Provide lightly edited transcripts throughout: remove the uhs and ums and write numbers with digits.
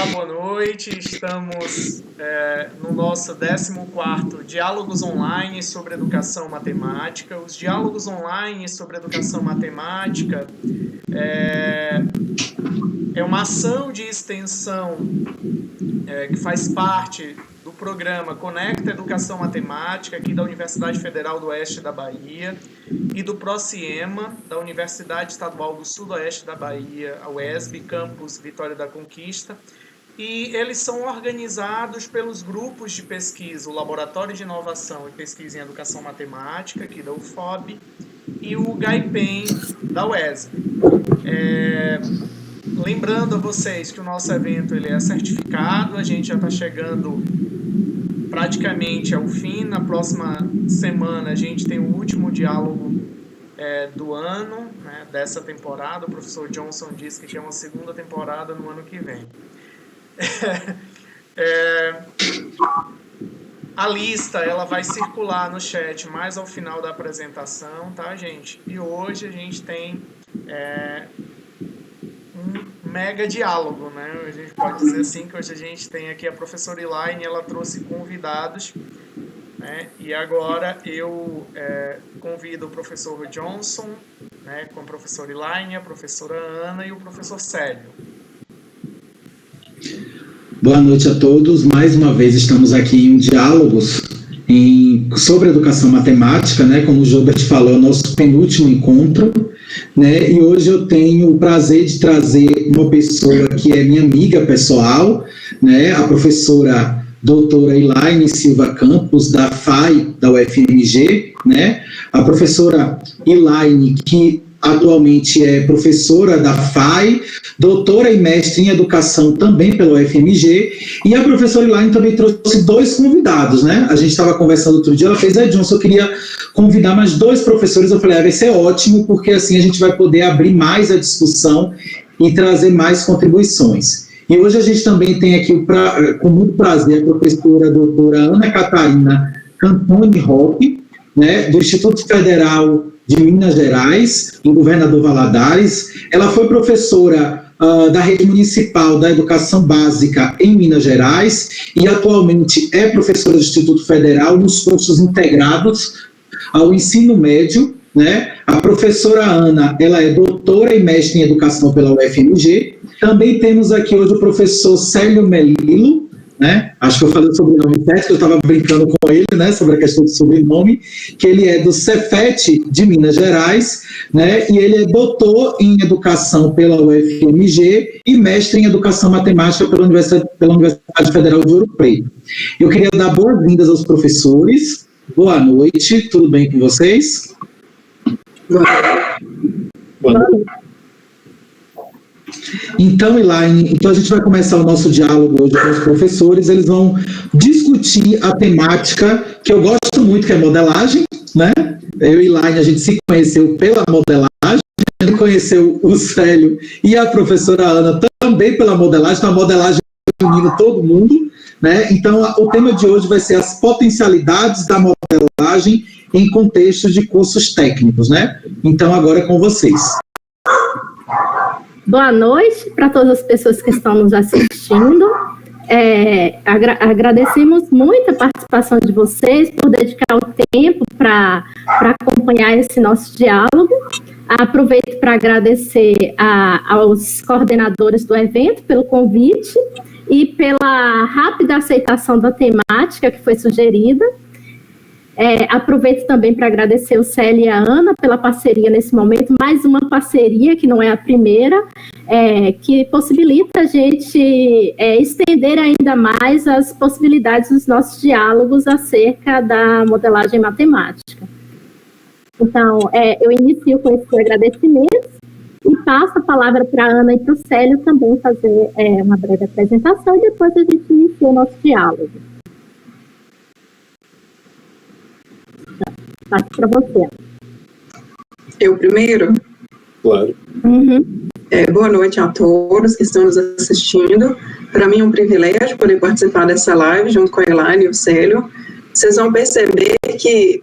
Olá, boa noite. Estamos no nosso 14º Diálogos Online sobre Educação Matemática. Os diálogos online sobre educação matemática é uma ação de extensão que faz parte do programa Conecta Educação Matemática, aqui da Universidade Federal do Oeste da Bahia, e do ProCiema, da Universidade Estadual do Sudoeste da Bahia, a UESB, Campus Vitória da Conquista. E eles são organizados pelos grupos de pesquisa, o Laboratório de Inovação e Pesquisa em Educação Matemática, aqui da UFOB, e o GAIPEM, da UESB. Lembrando a vocês que o nosso evento ele é certificado, a gente já está chegando praticamente ao fim. Na próxima semana a gente tem o último diálogo do ano, né, dessa temporada. O professor Johnson disse que tem uma segunda temporada no ano que vem. A lista ela vai circular no chat mais ao final da apresentação, tá, gente? E hoje a gente tem um mega diálogo, né? A gente pode dizer assim que hoje a gente tem aqui a professora Elaine, ela trouxe convidados, né? E agora eu convido o professor Johnson, né, com a professora Elaine, a professora Ana e o professor Célio. Boa noite a todos. Mais uma vez estamos aqui em diálogos sobre educação matemática, né? Como o Jobert falou, é o nosso penúltimo encontro, né? E hoje eu tenho o prazer de trazer uma pessoa que é minha amiga pessoal, né? A professora doutora Elaine Silva Campos, da FAI, da UFMG, né? A professora Elaine, que atualmente é professora da FAI, doutora e mestre em educação também pela UFMG, e a professora Elaine também trouxe dois convidados, né? A gente estava conversando outro dia, ela fez, Johnson, eu queria convidar mais dois professores, eu falei, vai ser ótimo, porque assim a gente vai poder abrir mais a discussão e trazer mais contribuições. E hoje a gente também tem aqui, com muito prazer, a professora doutora Ana Catarina Cantoni Roque, né, do Instituto Federal de Minas Gerais, em Governador Valadares. Ela foi professora da Rede Municipal da Educação Básica em Minas Gerais e atualmente é professora do Instituto Federal nos cursos integrados ao ensino médio, né? A professora Ana, ela é doutora e mestre em educação pela UFMG. Também temos aqui hoje o professor Célio Melilo, né? Acho que eu falei o sobrenome certo, que eu estava brincando com ele, né, sobre a questão do sobrenome, que ele é do Cefet de Minas Gerais, né, e ele é doutor em educação pela UFMG e mestre em educação matemática pela Universidade Federal de Ouro Preto. Eu queria dar boas-vindas aos professores. Boa noite, tudo bem com vocês? Boa noite. Então, Elaine, a gente vai começar o nosso diálogo hoje com os professores. Eles vão discutir a temática que eu gosto muito, que é modelagem, né? Eu e Elaine, a gente se conheceu pela modelagem, a gente conheceu o Célio e a professora Ana também pela modelagem, então a modelagem unindo todo mundo, né? Então, o tema de hoje vai ser as potencialidades da modelagem em contexto de cursos técnicos, né? Então, agora é com vocês. Boa noite para todas as pessoas que estão nos assistindo. Agradecemos muito a participação de vocês por dedicar o tempo para acompanhar esse nosso diálogo. Aproveito para agradecer aos coordenadores do evento pelo convite e pela rápida aceitação da temática que foi sugerida. Aproveito também para agradecer o Célio e a Ana pela parceria nesse momento, mais uma parceria que não é a primeira, que possibilita a gente estender ainda mais as possibilidades dos nossos diálogos acerca da modelagem matemática. Então, eu inicio com esse agradecimento e passo a palavra para a Ana e para o Célio também fazer uma breve apresentação e depois a gente inicia o nosso diálogo. Passo para você. Eu primeiro? Claro. Uhum. Boa noite a todos que estão nos assistindo. Para mim é um privilégio poder participar dessa live junto com a Elaine e o Célio. Vocês vão perceber que,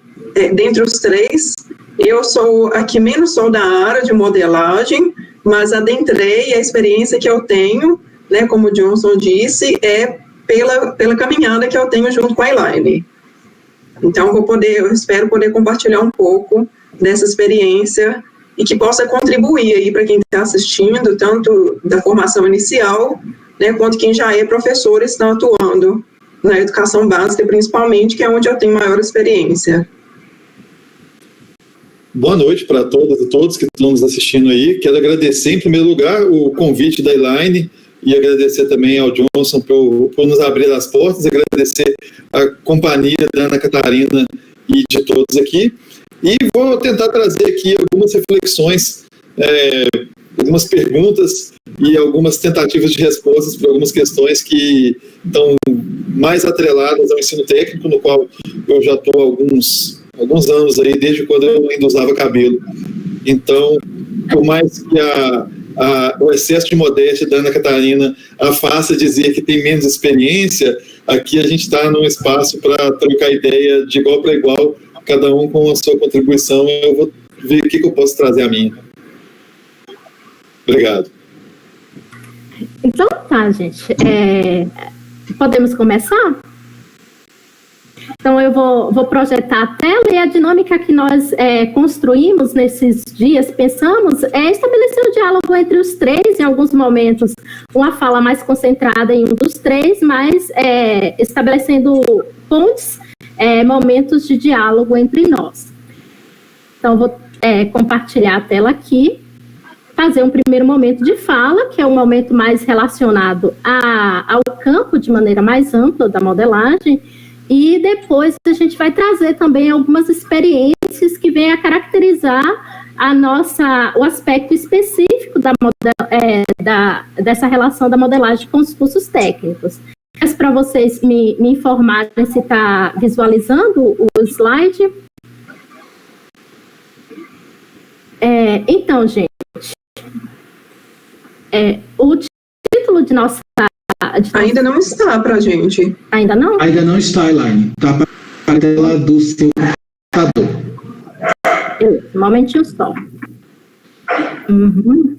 dentre os três, eu sou a que menos sou da área de modelagem, mas adentrei a experiência que eu tenho né, como o Johnson disse, é pela caminhada que eu tenho junto com a Elaine. Então, eu espero poder compartilhar um pouco dessa experiência e que possa contribuir aí para quem está assistindo, tanto da formação inicial, né, quanto quem já é professor e está atuando na educação básica, principalmente, que é onde eu tenho maior experiência. Boa noite para todas e todos que estão nos assistindo aí. Quero agradecer, em primeiro lugar, o convite da Elaine e agradecer também ao Johnson por nos abrir as portas, agradecer a companhia da Ana Catarina e de todos aqui. E vou tentar trazer aqui algumas reflexões, algumas perguntas e algumas tentativas de respostas para algumas questões que estão mais atreladas ao ensino técnico, no qual eu já estou há alguns anos aí, desde quando eu ainda usava cabelo. Então, por mais que o excesso de modéstia da Ana Catarina a faça dizer que tem menos experiência, aqui a gente está num espaço para trocar ideia de igual para igual, cada um com a sua contribuição. Eu vou ver o que eu posso trazer a minha. Obrigado. Então tá, gente. Podemos começar? Então, eu vou projetar a tela e a dinâmica que nós construímos nesses dias, pensamos, estabelecer o diálogo entre os três, em alguns momentos, uma fala mais concentrada em um dos três, mas estabelecendo pontes, momentos de diálogo entre nós. Então, vou compartilhar a tela aqui, fazer um primeiro momento de fala, que é um momento mais relacionado ao campo de maneira mais ampla da modelagem, e depois a gente vai trazer também algumas experiências que vêm a caracterizar o aspecto específico dessa relação da modelagem com os cursos técnicos. Peço para vocês me informarem se está visualizando o slide. Então, gente, o título de nossa... Ainda não está para a gente. Ainda não? Ainda não está, Elaine. Está para a tela do seu computador. Um momentinho só. Uhum.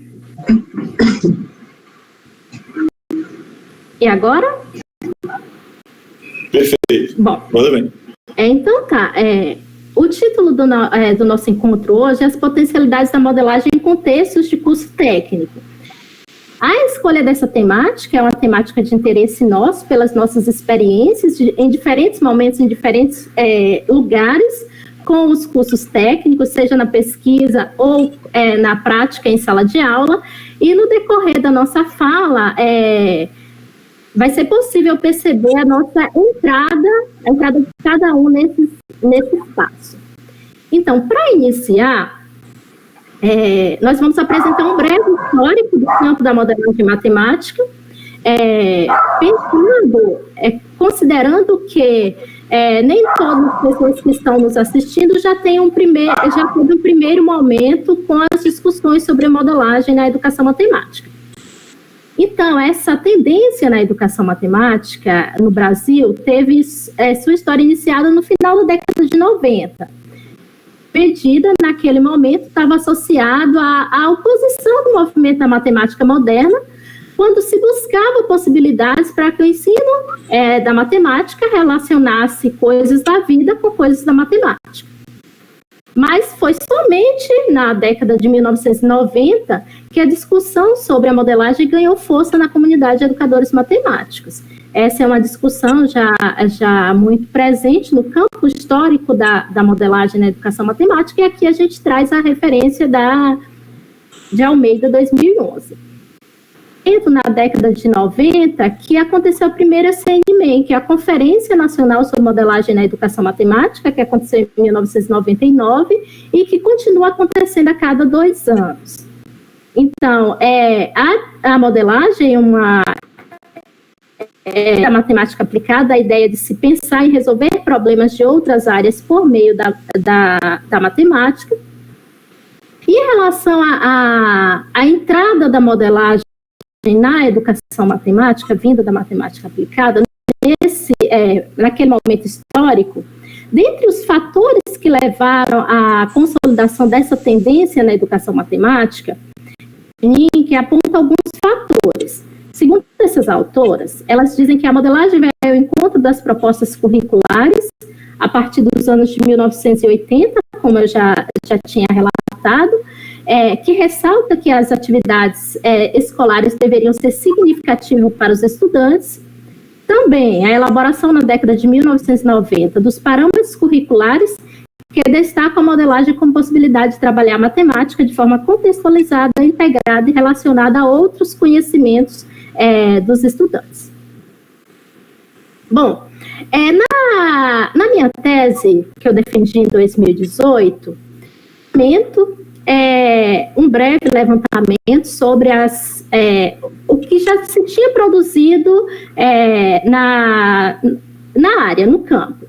E agora? Perfeito. Bom, Manda bem. Então tá. O título do nosso encontro hoje é as potencialidades da modelagem em contextos de curso técnico. A escolha dessa temática é uma temática de interesse nosso, pelas nossas experiências em diferentes momentos, em diferentes lugares, com os cursos técnicos, seja na pesquisa ou na prática em sala de aula. E no decorrer da nossa fala, vai ser possível perceber a nossa a entrada de cada um nesse espaço. Então, para iniciar, nós vamos apresentar um breve histórico do campo da modelagem matemática, considerando que nem todas as pessoas que estão nos assistindo já teve um primeiro momento com as discussões sobre modelagem na educação matemática. Então, essa tendência na educação matemática no Brasil teve sua história iniciada no final da década de 90. Medida, naquele momento, estava associado à oposição do movimento da matemática moderna, quando se buscava possibilidades para que o ensino da matemática relacionasse coisas da vida com coisas da matemática. Mas foi somente na década de 1990 que a discussão sobre a modelagem ganhou força na comunidade de educadores matemáticos. Essa é uma discussão já muito presente no campo histórico da modelagem na educação matemática, e aqui a gente traz a referência de Almeida, 2011. Na década de 90, que aconteceu a primeira CNMEM, que é a Conferência Nacional sobre Modelagem na Educação Matemática, que aconteceu em 1999 e que continua acontecendo a cada 2 anos. Então, a modelagem a matemática aplicada, a ideia de se pensar e resolver problemas de outras áreas por meio da matemática. E em relação à entrada da modelagem na educação matemática, vinda da matemática aplicada, naquele momento histórico, dentre os fatores que levaram à consolidação dessa tendência na educação matemática, que aponta alguns fatores. Segundo essas autoras, elas dizem que a modelagem vai ao encontro das propostas curriculares a partir dos anos de 1980, como eu já tinha relatado, que ressalta que as atividades escolares deveriam ser significativas para os estudantes. Também a elaboração na década de 1990 dos parâmetros curriculares, que destaca a modelagem como possibilidade de trabalhar a matemática de forma contextualizada, integrada e relacionada a outros conhecimentos dos estudantes. Bom, na minha tese, que eu defendi em 2018, um breve levantamento sobre o que já se tinha produzido na área, no campo.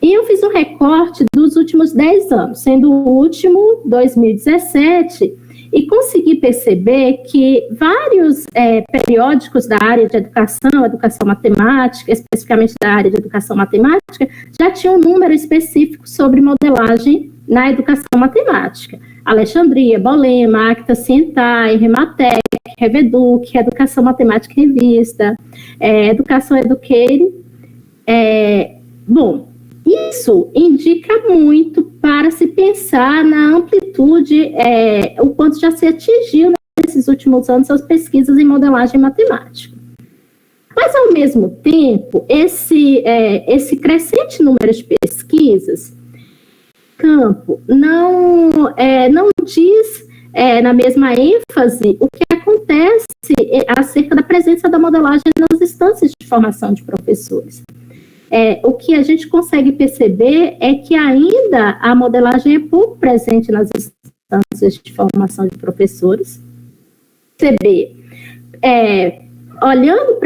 E eu fiz um recorte dos últimos 10 anos, sendo o último 2017, e consegui perceber que vários periódicos da área de educação matemática, especificamente da área de educação matemática, já tinham um número específico sobre modelagem na educação matemática. Alexandria, Bolema, Acta Cientai, Rematec, Reveduc, Educação Matemática em Revista, Educação Eduqueire. Bom, isso indica muito para se pensar na amplitude, o quanto já se atingiu nesses últimos anos as pesquisas em modelagem matemática. Mas, ao mesmo tempo, esse crescente número de pesquisas, campo, não diz na mesma ênfase o que acontece acerca da presença da modelagem nas instâncias de formação de professores. O que a gente consegue perceber é que ainda a modelagem é pouco presente nas instâncias de formação de professores. Perceber, olhando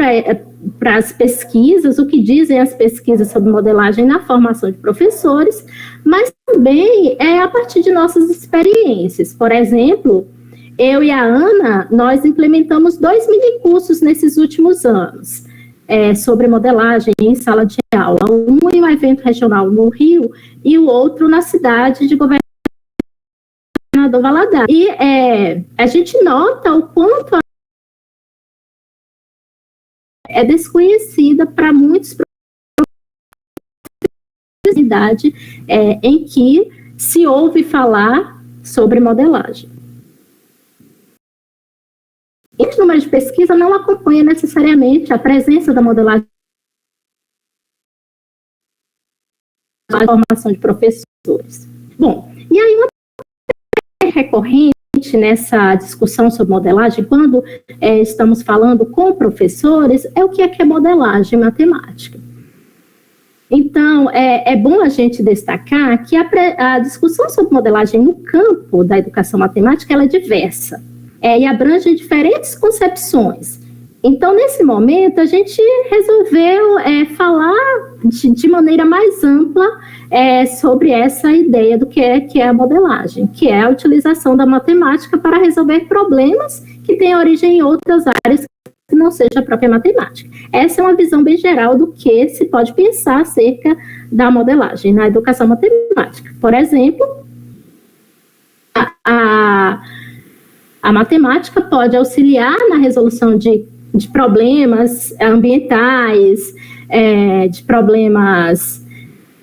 para as pesquisas, o que dizem as pesquisas sobre modelagem na formação de professores, mas também a partir de nossas experiências. Por exemplo, eu e a Ana, nós implementamos 2 minicursos nesses últimos anos, sobre modelagem em sala de aula, um em um evento regional no Rio e o outro na cidade de Governador Valadares. E a gente nota o quanto é desconhecida para muitos profissionais em que se ouve falar sobre modelagem. Esse número de pesquisa não acompanha necessariamente a presença da modelagem na formação de professores. Bom, e aí uma recorrente nessa discussão sobre modelagem, quando estamos falando com professores, é o que é modelagem matemática. Então, é bom a gente destacar que a discussão sobre modelagem no campo da educação matemática ela é diversa. E abrange diferentes concepções. Então, nesse momento, a gente resolveu falar de maneira mais ampla sobre essa ideia do que é a modelagem, que é a utilização da matemática para resolver problemas que têm origem em outras áreas que não seja a própria matemática. Essa é uma visão bem geral do que se pode pensar acerca da modelagem na educação matemática. Por exemplo, a matemática pode auxiliar na resolução de problemas ambientais, de problemas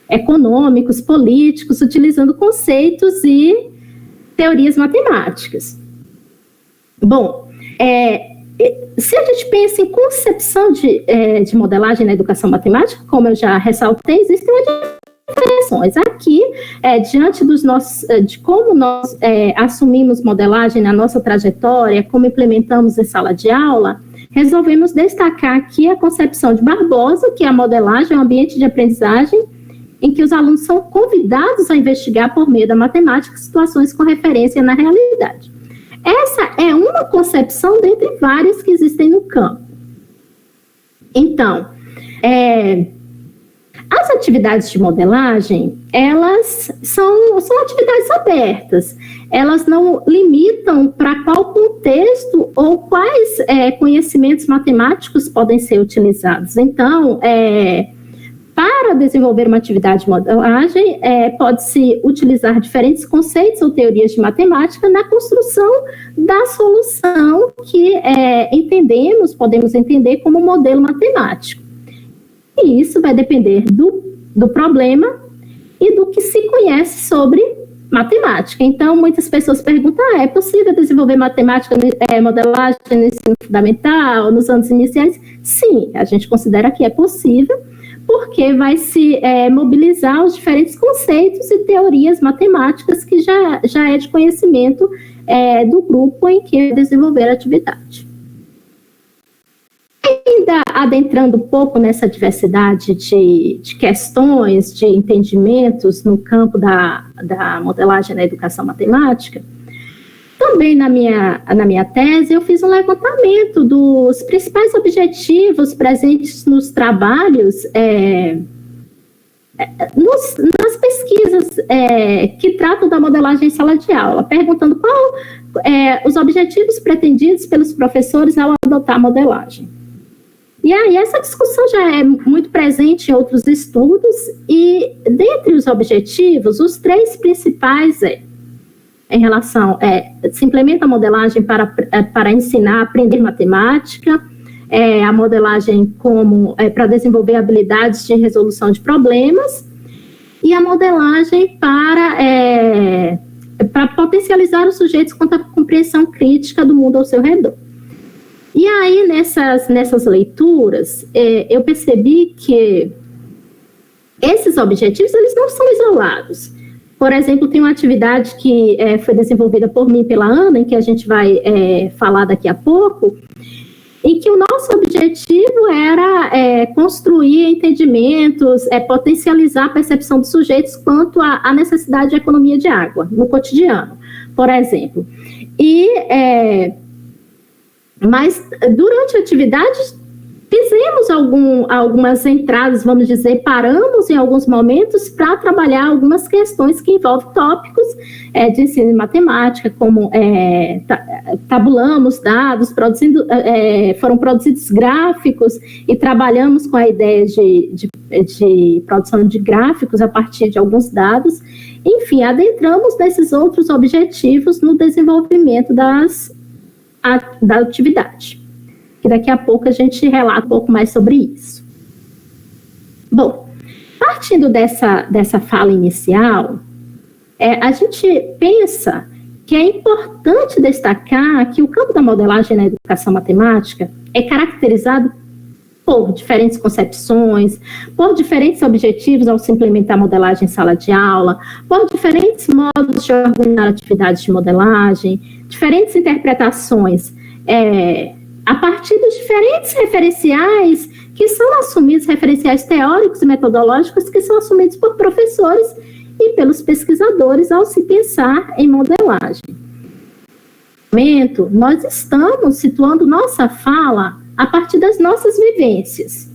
econômicos, políticos, utilizando conceitos e teorias matemáticas. Bom, se a gente pensa em concepção de modelagem na educação matemática, como eu já ressaltei, existem diferenças. Aqui, diante de como nós assumimos modelagem na nossa trajetória, como implementamos em sala de aula, resolvemos destacar aqui a concepção de Barbosa, que é a modelagem é um ambiente de aprendizagem em que os alunos são convidados a investigar por meio da matemática situações com referência na realidade. Essa é uma concepção dentre várias que existem no campo. Então, as atividades de modelagem, elas são atividades abertas. Elas não limitam para qual contexto ou quais conhecimentos matemáticos podem ser utilizados. Então, para para desenvolver uma atividade de modelagem, pode-se utilizar diferentes conceitos ou teorias de matemática na construção da solução que podemos entender como modelo matemático. E isso vai depender do problema e do que se conhece sobre matemática. Então, muitas pessoas perguntam, é possível desenvolver matemática, modelagem no ensino fundamental, nos anos iniciais? Sim, a gente considera que é possível, porque vai se mobilizar os diferentes conceitos e teorias matemáticas que já é de conhecimento do grupo em que desenvolver a atividade. Ainda adentrando um pouco nessa diversidade de questões, de entendimentos no campo da modelagem na educação matemática, também na minha tese eu fiz um levantamento dos principais objetivos presentes nos trabalhos, nas pesquisas que tratam da modelagem em sala de aula, perguntando qual os objetivos pretendidos pelos professores ao adotar a modelagem. E aí essa discussão já é muito presente em outros estudos, e dentre os objetivos, os 3 principais em relação, se implementa a modelagem para ensinar a aprender matemática, a modelagem para desenvolver habilidades de resolução de problemas, e a modelagem para potencializar os sujeitos quanto à compreensão crítica do mundo ao seu redor. E aí, nessas leituras, eu percebi que esses objetivos, eles não são isolados. Por exemplo, tem uma atividade que foi desenvolvida por mim e pela Ana, em que a gente vai falar daqui a pouco, em que o nosso objetivo era construir entendimentos, potencializar a percepção dos sujeitos quanto à necessidade de economia de água no cotidiano, por exemplo. Mas, durante a atividade, fizemos algumas entradas, vamos dizer, paramos em alguns momentos para trabalhar algumas questões que envolvem tópicos de ensino de matemática, como tabulamos dados, foram produzidos gráficos e trabalhamos com a ideia de produção de gráficos a partir de alguns dados. Enfim, adentramos nesses outros objetivos no desenvolvimento da atividade, que daqui a pouco a gente relata um pouco mais sobre isso. Bom, partindo dessa fala inicial, a gente pensa que é importante destacar que o campo da modelagem na educação matemática é caracterizado por diferentes concepções, por diferentes objetivos ao se implementar a modelagem em sala de aula, por diferentes modos de organizar atividades de modelagem, diferentes interpretações, a partir dos diferentes referenciais que são assumidos, referenciais teóricos e metodológicos que são assumidos por professores e pelos pesquisadores ao se pensar em modelagem. No momento, nós estamos situando nossa fala a partir das nossas vivências,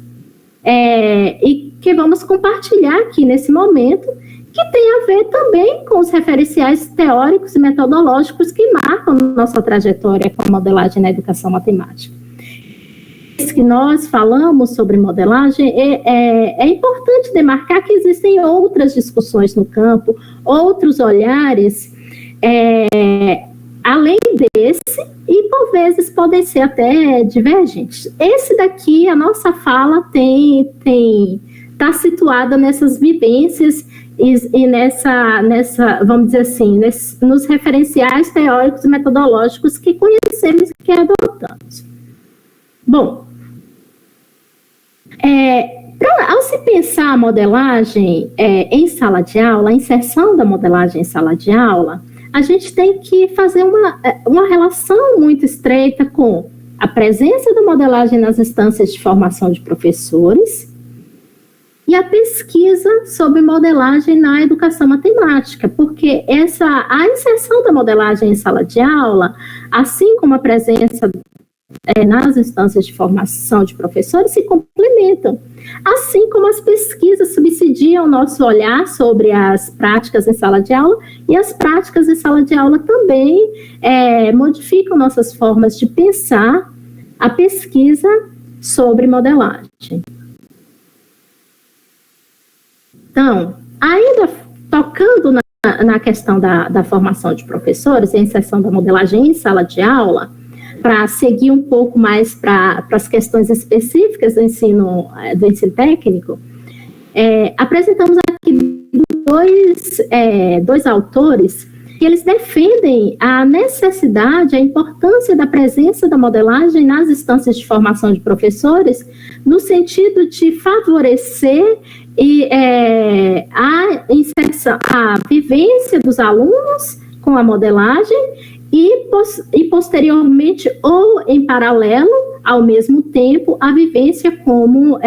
e que vamos compartilhar aqui nesse momento, que tem a ver também com os referenciais teóricos e metodológicos que marcam nossa trajetória com a modelagem na educação matemática. Que nós falamos sobre modelagem, é importante demarcar que existem outras discussões no campo, outros olhares, além desse, e por vezes podem ser até divergentes. Esse daqui, a nossa fala está situada nessas vivências e nessa, vamos dizer assim, nos referenciais teóricos e metodológicos que conhecemos e que adotamos. Bom, ao se pensar a modelagem em sala de aula, a inserção da modelagem em sala de aula, a gente tem que fazer uma relação muito estreita com a presença da modelagem nas instâncias de formação de professores e a pesquisa sobre modelagem na educação matemática, porque a inserção da modelagem em sala de aula, assim como a presença nas instâncias de formação de professores, se complementam, assim como as pesquisas subsidiam o nosso olhar sobre as práticas em sala de aula, e as práticas em sala de aula também modificam nossas formas de pensar a pesquisa sobre modelagem. Então, ainda tocando na questão da formação de professores, a inserção da modelagem em sala de aula, para seguir um pouco mais para as questões específicas do ensino técnico, apresentamos aqui dois autores que eles defendem a necessidade, a importância da presença da modelagem nas instâncias de formação de professores, no sentido de favorecer a inserção, a vivência dos alunos com a modelagem e posteriormente, ou em paralelo, ao mesmo tempo, a vivência como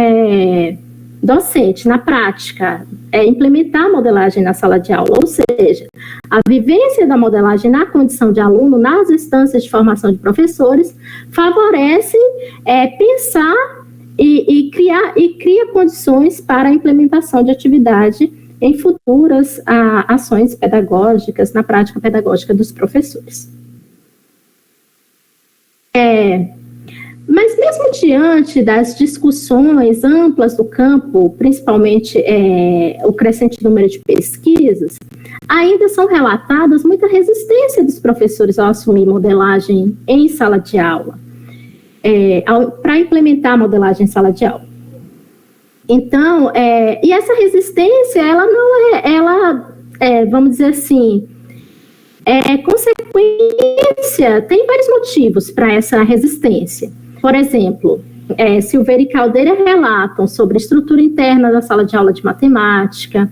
docente, na prática, implementar a modelagem na sala de aula, ou seja, a vivência da modelagem na condição de aluno, nas instâncias de formação de professores, favorece pensar e cria condições para a implementação de atividade em futuras ações pedagógicas, na prática pedagógica dos professores. Mas mesmo diante das discussões amplas do campo, principalmente o crescente número de pesquisas, ainda são relatadas muita resistência dos professores ao assumir modelagem em sala de aula, para implementar a modelagem em sala de aula. Então, e essa resistência, ela não vamos dizer assim, consequência, tem vários motivos para essa resistência. Por exemplo, Silveira e Caldeira relatam sobre a estrutura interna da sala de aula de matemática,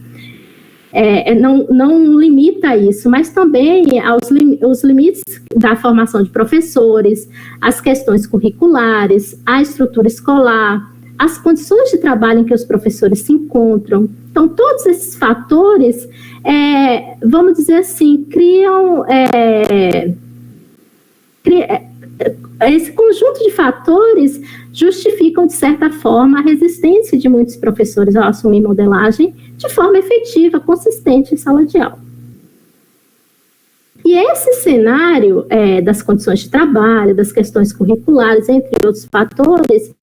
não limita isso, mas também os limites da formação de professores, as questões curriculares, a estrutura escolar, as condições de trabalho em que os professores se encontram. Então, todos esses fatores, vamos dizer assim, criam esse conjunto de fatores justificam, de certa forma, a resistência de muitos professores ao assumir modelagem de forma efetiva, consistente em sala de aula. E esse cenário das condições de trabalho, das questões curriculares, entre outros fatores,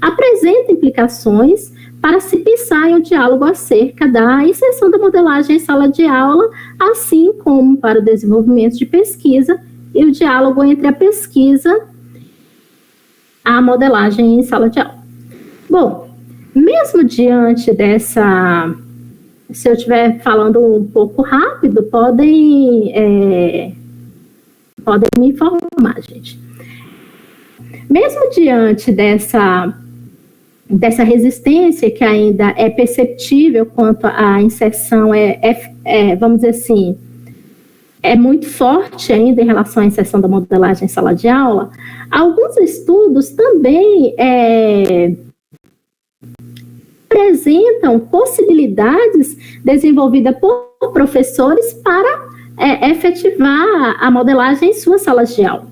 apresenta implicações para se pensar em um diálogo acerca da inserção da modelagem em sala de aula, assim como para o desenvolvimento de pesquisa e o diálogo entre a pesquisa e a modelagem em sala de aula. Bom, mesmo diante dessa... Se eu estiver falando um pouco rápido, podem me informar, gente. Mesmo diante dessa resistência que ainda é perceptível quanto à inserção, vamos dizer assim, é muito forte ainda em relação à inserção da modelagem em sala de aula, alguns estudos também apresentam possibilidades desenvolvidas por professores para efetivar a modelagem em suas salas de aula.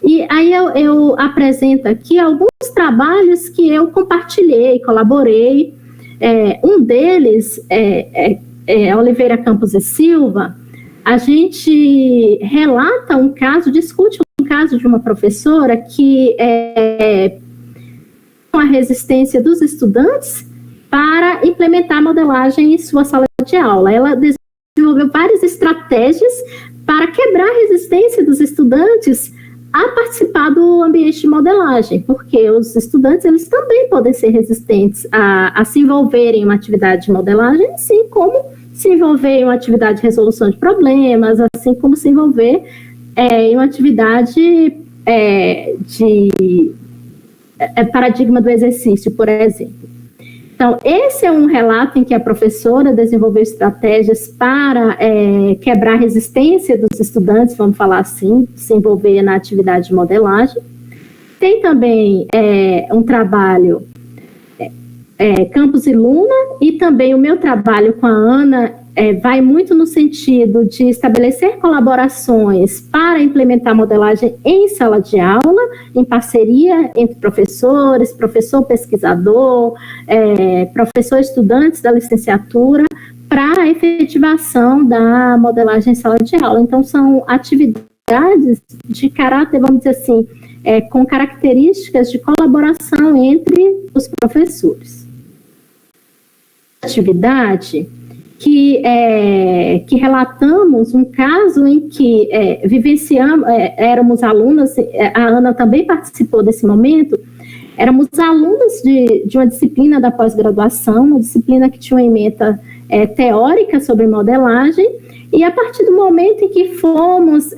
E aí eu apresento aqui alguns trabalhos que eu compartilhei, colaborei. Um deles é Oliveira Campos e Silva. A gente relata discute um caso de uma professora que com a resistência dos estudantes para implementar a modelagem em sua sala de aula. Ela desenvolveu várias estratégias para quebrar a resistência dos estudantes a participar do ambiente de modelagem, porque os estudantes eles também podem ser resistentes a se envolverem em uma atividade de modelagem, assim como se envolver em uma atividade de resolução de problemas, assim como se envolver em uma atividade de paradigma do exercício, por exemplo. Então, esse é um relato em que a professora desenvolveu estratégias para quebrar a resistência dos estudantes, vamos falar assim, se envolver na atividade de modelagem. Tem também um trabalho Campos e Luna, e também o meu trabalho com a Ana vai muito no sentido de estabelecer colaborações para implementar modelagem em sala de aula, em parceria entre professores, professor pesquisador, professor estudantes da licenciatura, para a efetivação da modelagem em sala de aula. Então, são atividades de caráter, vamos dizer assim, com características de colaboração entre os professores. atividade que relatamos um caso em que vivenciamos, éramos alunas, a Ana também participou desse momento, éramos alunas de uma disciplina da pós-graduação, uma disciplina que tinha uma ementa teórica sobre modelagem, e a partir do momento em que fomos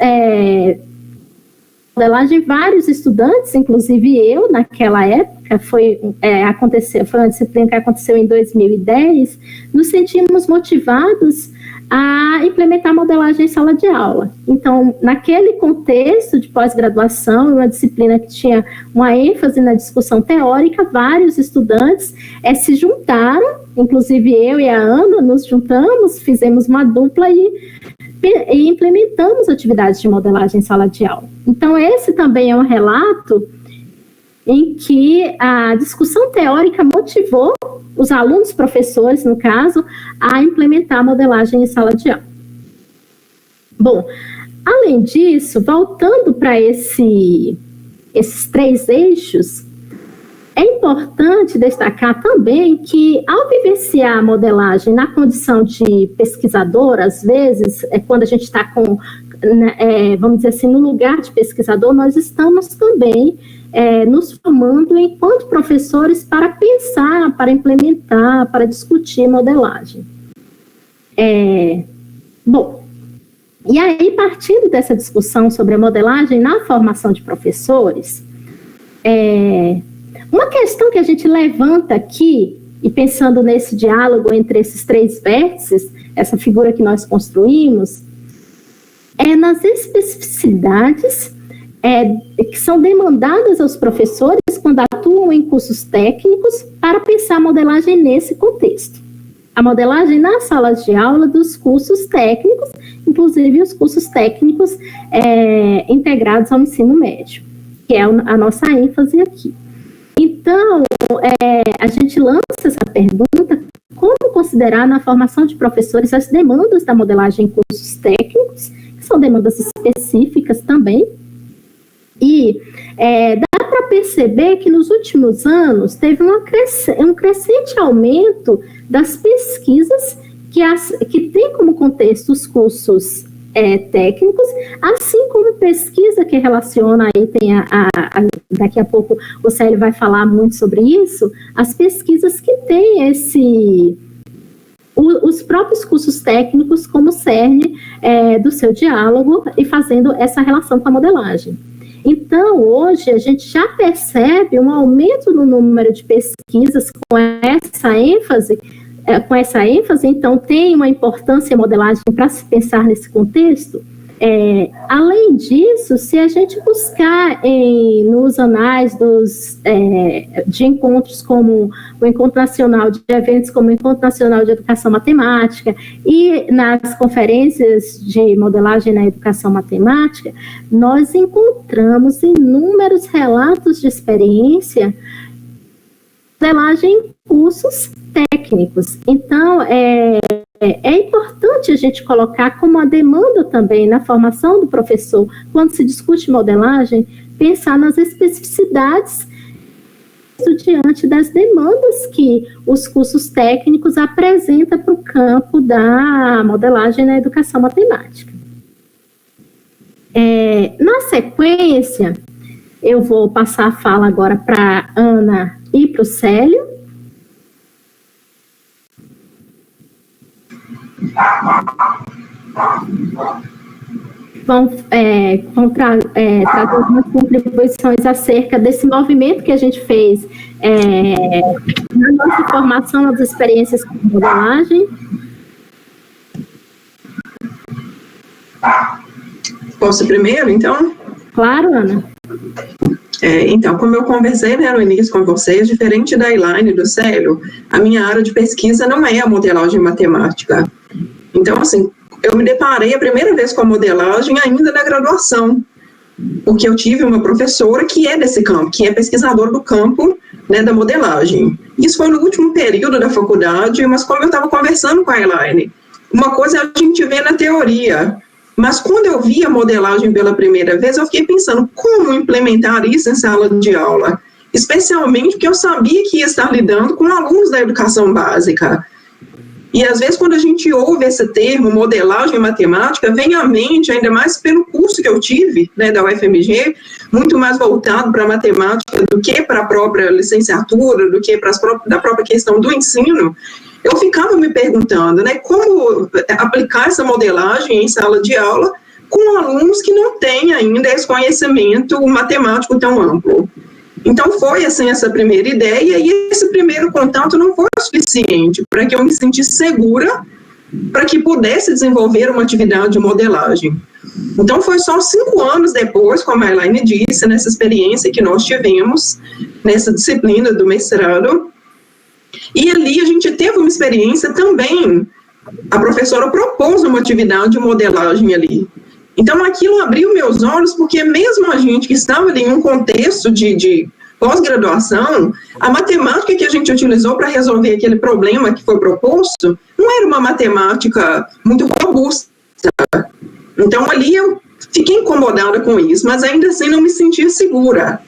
modelagem, vários estudantes, inclusive eu, naquela época, foi uma disciplina que aconteceu em 2010, nos sentimos motivados a implementar modelagem em sala de aula. Então, naquele contexto de pós-graduação, uma disciplina que tinha uma ênfase na discussão teórica, vários estudantes se juntaram, inclusive eu e a Ana nos juntamos, fizemos uma dupla e implementamos atividades de modelagem em sala de aula. Então, esse também é um relato em que a discussão teórica motivou os alunos, professores, no caso, a implementar a modelagem em sala de aula. Bom, além disso, voltando para esses 3 eixos, é importante destacar também que, ao vivenciar a modelagem na condição de pesquisador, às vezes, quando a gente está vamos dizer assim, no lugar de pesquisador, nós estamos também nos formando enquanto professores para pensar, para implementar, para discutir modelagem. Bom, e aí, partindo dessa discussão sobre a modelagem na formação de professores, uma questão que a gente levanta aqui, e pensando nesse diálogo entre esses 3 vértices, essa figura que nós construímos, nas especificidades que são demandadas aos professores quando atuam em cursos técnicos para pensar a modelagem nesse contexto. A modelagem nas salas de aula dos cursos técnicos, inclusive os cursos técnicos integrados ao ensino médio, que é a nossa ênfase aqui. Então, a gente lança essa pergunta: como considerar na formação de professores as demandas da modelagem em cursos técnicos, que são demandas específicas também, e dá para perceber que nos últimos anos teve um crescente aumento das pesquisas que tem como contexto os cursos técnicos, assim como pesquisa que relaciona, aí tem daqui a pouco o Célio vai falar muito sobre isso, as pesquisas que têm os próprios cursos técnicos como cerne do seu diálogo e fazendo essa relação com a modelagem. Então, hoje, a gente já percebe um aumento no número de pesquisas com essa ênfase, então tem uma importância a modelagem para se pensar nesse contexto. Além disso, se a gente buscar nos anais de encontros como o Encontro Nacional de Eventos, como o Encontro Nacional de Educação Matemática, e nas conferências de modelagem na educação matemática, nós encontramos inúmeros relatos de experiência modelagem em cursos técnicos. Então, é importante a gente colocar como a demanda também na formação do professor, quando se discute modelagem, pensar nas especificidades diante das demandas que os cursos técnicos apresentam para o campo da modelagem na educação matemática. Na sequência, eu vou passar a fala agora para a Ana e para o Célio. Vão trazer algumas contribuições acerca desse movimento que a gente fez na nossa formação, nas experiências com modelagem. Posso primeiro, então? Claro, Ana. Então, como eu conversei no início com vocês, diferente da Elaine e do Célio, a minha área de pesquisa não é a modelagem matemática. Então, assim, eu me deparei a primeira vez com a modelagem ainda na graduação, porque eu tive uma professora que é desse campo, que é pesquisadora do campo, né, da modelagem. Isso foi no último período da faculdade, mas como eu estava conversando com a Elaine, uma coisa a gente vê na teoria, mas quando eu vi a modelagem pela primeira vez, eu fiquei pensando como implementar isso em sala de aula, especialmente porque eu sabia que ia estar lidando com alunos da educação básica. E às vezes quando a gente ouve esse termo, modelagem matemática, vem à mente, ainda mais pelo curso que eu tive, né, da UFMG, muito mais voltado para a matemática do que para a própria licenciatura, do que para da própria questão do ensino. Eu ficava me perguntando, né, como aplicar essa modelagem em sala de aula com alunos que não têm ainda esse conhecimento matemático tão amplo. Então, foi assim essa primeira ideia, e esse primeiro contato não foi o suficiente para que eu me sentisse segura para que pudesse desenvolver uma atividade de modelagem. Então, foi só 5 anos depois, como a Elaine disse, nessa experiência que nós tivemos, nessa disciplina do mestrado, e ali a gente teve uma experiência também, a professora propôs uma atividade de modelagem ali. Então, aquilo abriu meus olhos, porque mesmo a gente que estava ali em um contexto de pós-graduação, a matemática que a gente utilizou para resolver aquele problema que foi proposto não era uma matemática muito robusta. Então, ali eu fiquei incomodada com isso, mas ainda assim não me sentia segura.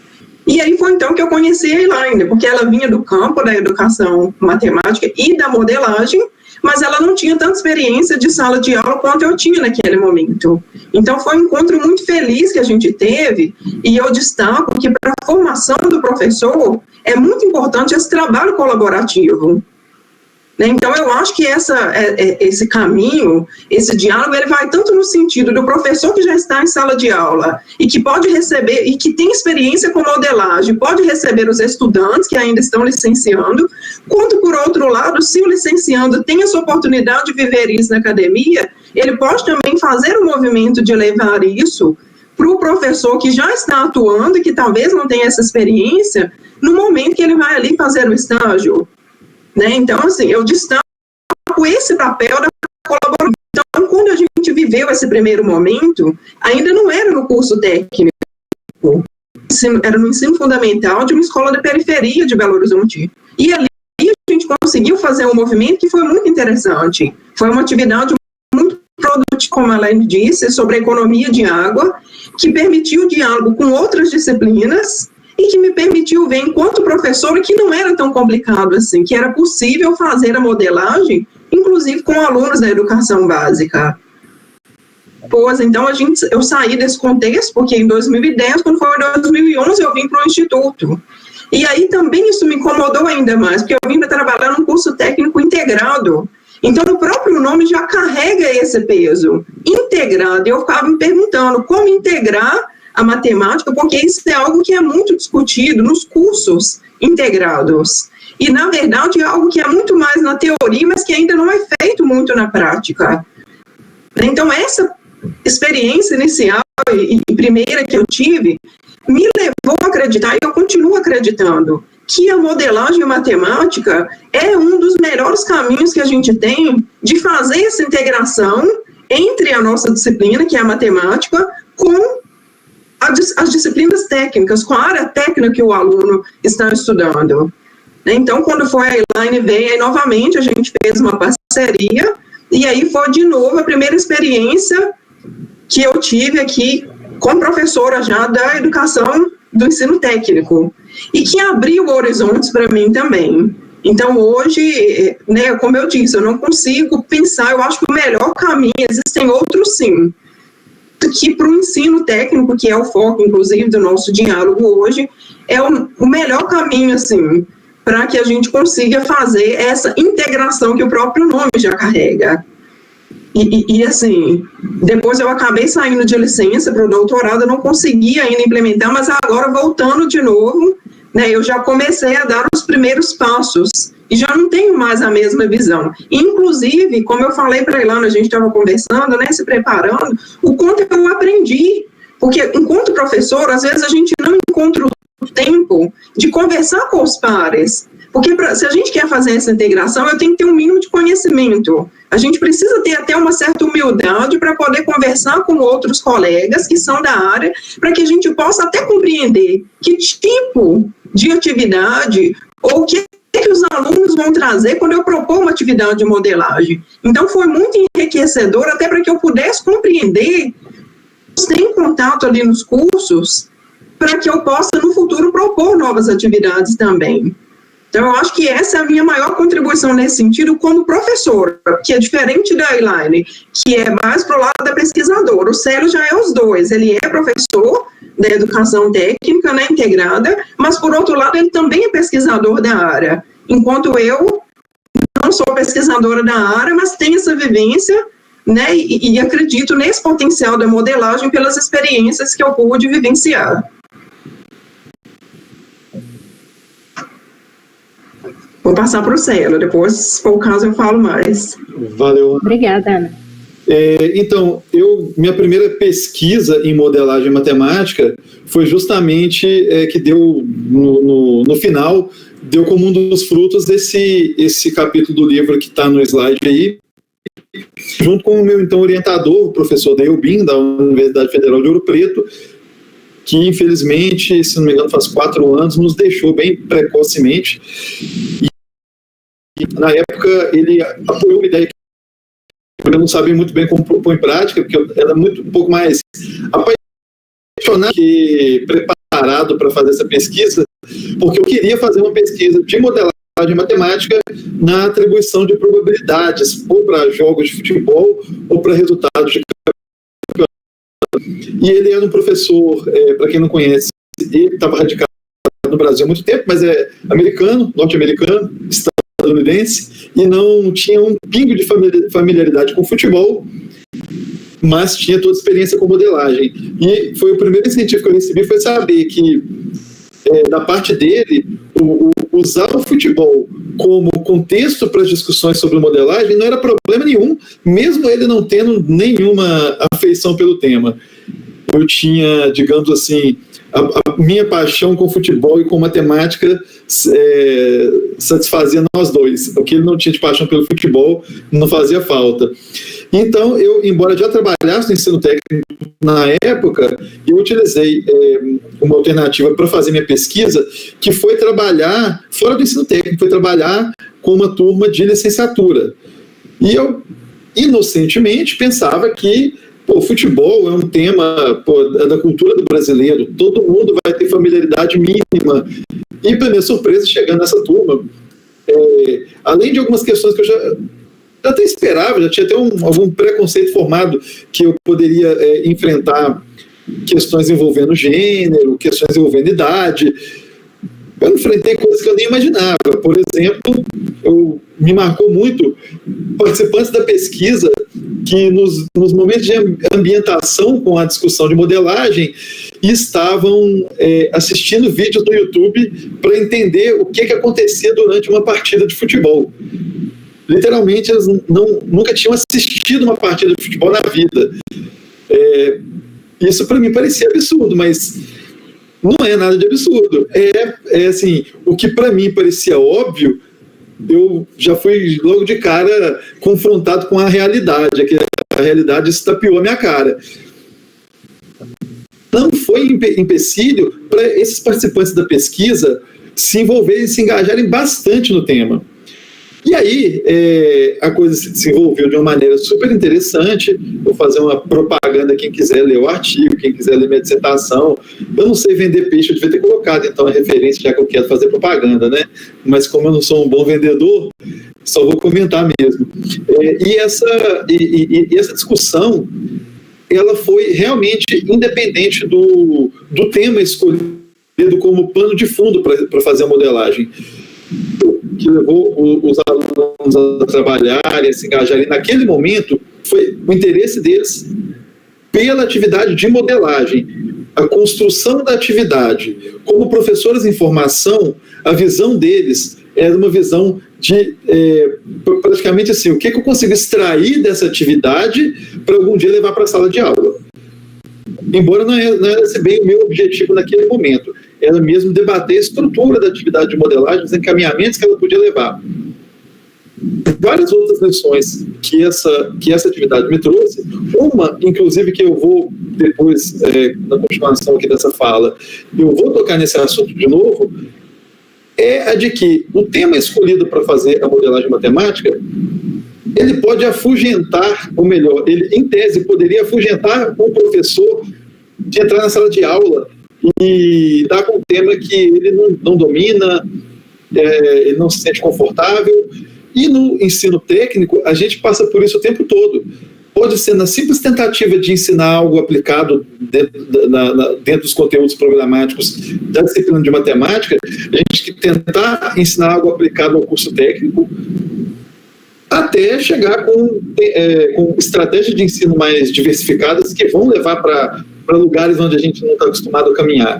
E aí foi então que eu conheci a Elaine, porque ela vinha do campo da educação matemática e da modelagem, mas ela não tinha tanta experiência de sala de aula quanto eu tinha naquele momento. Então, foi um encontro muito feliz que a gente teve, e eu destaco que para a formação do professor é muito importante esse trabalho colaborativo. Então, eu acho que esse caminho, esse diálogo, ele vai tanto no sentido do professor que já está em sala de aula e que pode receber, e que tem experiência com modelagem, pode receber os estudantes que ainda estão licenciando, quanto, por outro lado, se o licenciando tem essa oportunidade de viver isso na academia, ele pode também fazer o movimento de levar isso para o professor que já está atuando e que talvez não tenha essa experiência, no momento que ele vai ali fazer o estágio. Então, assim, eu destaco esse papel da colaboração. Então, quando a gente viveu esse primeiro momento, ainda não era no curso técnico, era no ensino fundamental de uma escola de periferia de Belo Horizonte. E ali a gente conseguiu fazer um movimento que foi muito interessante. Foi uma atividade muito produtiva, como a Elaine disse, sobre a economia de água, que permitiu o diálogo com outras disciplinas, e que me permitiu ver, enquanto professora, que não era tão complicado assim, que era possível fazer a modelagem, inclusive com alunos da educação básica. Pois, então, eu saí desse contexto, porque em 2010, quando foi em 2011, eu vim para o Instituto. E aí também isso me incomodou ainda mais, porque eu vim para trabalhar num curso técnico integrado. Então, o próprio nome já carrega esse peso, integrado. E eu ficava me perguntando como integrar a matemática, porque isso é algo que é muito discutido nos cursos integrados. E, na verdade, é algo que é muito mais na teoria, mas que ainda não é feito muito na prática. Então, essa experiência inicial e primeira que eu tive me levou a acreditar, e eu continuo acreditando, que a modelagem matemática é um dos melhores caminhos que a gente tem de fazer essa integração entre a nossa disciplina, que é a matemática, com as disciplinas técnicas, com a área técnica que o aluno está estudando. Então, quando foi a Elaine veio, aí novamente a gente fez uma parceria, e aí foi de novo a primeira experiência que eu tive aqui como professora já da educação do ensino técnico, e que abriu horizontes para mim também. Então, hoje, né, como eu disse, eu não consigo pensar, eu acho que o melhor caminho, existem outros sim, que para o ensino técnico, que é o foco, inclusive, do nosso diálogo hoje, é o melhor caminho, assim, para que a gente fazer essa integração que o próprio nome já carrega. E assim, depois eu acabei saindo de licença para o doutorado, eu não consegui ainda implementar, mas agora, voltando de novo, né, eu já comecei a dar os primeiros passos, e já não tenho mais a mesma visão. Inclusive, como eu falei para a Ilana, a gente estava conversando, né, se preparando, o quanto eu aprendi, porque enquanto professor, às vezes a gente não encontra o tempo de conversar com os pares, porque se a gente quer fazer essa integração, eu tenho que ter um mínimo de conhecimento. A gente precisa ter até uma certa humildade para poder conversar com outros colegas que são da área, para que a gente possa até compreender que tipo de atividade ou que os alunos vão trazer quando eu propor uma atividade de modelagem. Então, foi muito enriquecedor, até para que eu pudesse compreender, ter contato ali nos cursos, para que eu possa, no futuro, propor novas atividades também. Então, eu acho que essa é a minha maior contribuição nesse sentido como professora, que é diferente da Elaine, que é mais para o lado da pesquisadora. O Célio já é os dois, ele é professor da educação técnica, né, integrada, mas, por outro lado, ele também é pesquisador da área, enquanto eu não sou pesquisadora da área, mas tenho essa vivência, né, e acredito nesse potencial da modelagem pelas experiências que eu pude vivenciar. Vou passar para o Célio, depois, se for o caso, eu falo mais. Valeu. Obrigada, Ana. Então, minha primeira pesquisa em modelagem matemática foi justamente que deu, no final, deu como um dos frutos esse capítulo do livro que está no slide aí, junto com o meu então orientador, o professor Deilbin, da Universidade Federal de Ouro Preto, que infelizmente, se não me engano, faz 4 anos, nos deixou bem precocemente. E na época ele apoiou uma ideia que eu não sabia muito bem como pôr em prática, porque eu era um pouco mais apaixonado que preparado para fazer essa pesquisa, porque eu queria fazer uma pesquisa de modelagem matemática na atribuição de probabilidades, ou para jogos de futebol, ou para resultados de campeonato. E ele era um professor, para quem não conhece, ele estava radicado no Brasil há muito tempo, mas é americano, norte-americano, estadunidense, e não tinha um pingo de familiaridade com futebol, mas tinha toda a experiência com modelagem. E foi o primeiro incentivo que eu recebi, foi saber que, da parte dele, usar o futebol como contexto para as discussões sobre modelagem não era problema nenhum, mesmo ele não tendo nenhuma afeição pelo tema. Eu tinha, digamos assim, a minha paixão com futebol e com matemática satisfazia nós dois. O que ele não tinha de paixão pelo futebol não fazia falta. Então, eu, embora já trabalhasse no ensino técnico na época, eu utilizei uma alternativa para fazer minha pesquisa, que foi trabalhar, fora do ensino técnico, foi trabalhar com uma turma de licenciatura. E eu, inocentemente, pensava que o futebol é um tema da cultura do brasileiro, todo mundo vai ter familiaridade mínima. E, para minha surpresa, chegando nessa turma, além de algumas questões que eu já até esperava, já tinha até algum preconceito formado que eu poderia enfrentar questões envolvendo gênero, questões envolvendo idade. Eu enfrentei coisas que eu nem imaginava. Por exemplo, me marcou muito participantes da pesquisa que nos momentos de ambientação com a discussão de modelagem estavam assistindo vídeos no YouTube para entender o que acontecia durante uma partida de futebol. Literalmente, eles nunca tinham assistido uma partida de futebol na vida. Isso para mim parecia absurdo, mas não é nada de absurdo. Assim, o que para mim parecia óbvio, eu já fui logo de cara confrontado com a realidade, que a realidade estapeou a minha cara. Não foi empecilho para esses participantes da pesquisa se envolverem, se engajarem bastante no tema. E aí, a coisa se desenvolveu de uma maneira super interessante. Vou fazer uma propaganda, quem quiser ler o artigo, quem quiser ler minha dissertação. Eu não sei vender peixe, eu devia ter colocado, então, a referência, já que eu quero fazer propaganda, né? Mas como eu não sou um bom vendedor, só vou comentar mesmo. E essa discussão, ela foi realmente independente do tema escolhido como pano de fundo para fazer a modelagem. Que levou os alunos a trabalharem, a se engajarem naquele momento, foi o interesse deles pela atividade de modelagem, a construção da atividade. Como professores em formação, a visão deles era uma visão de, praticamente assim, o que eu consigo extrair dessa atividade para algum dia levar para a sala de aula. Embora não era esse bem o meu objetivo naquele momento, era mesmo debater a estrutura da atividade de modelagem, os encaminhamentos que ela podia levar. Várias outras lições que essa atividade me trouxe, uma, inclusive, que eu vou depois, na continuação aqui dessa fala, eu vou tocar nesse assunto de novo, é a de que o tema escolhido para fazer a modelagem matemática, ele pode afugentar, ou melhor, ele, em tese, poderia afugentar um professor de entrar na sala de aula e dar com um tema que ele não domina, ele não se sente confortável. E no ensino técnico, a gente passa por isso o tempo todo. Pode ser na simples tentativa de ensinar algo aplicado dentro dos conteúdos programáticos da disciplina de matemática, a gente tentar ensinar algo aplicado ao curso técnico, até chegar com estratégias de ensino mais diversificadas que vão levar para lugares onde a gente não está acostumado a caminhar.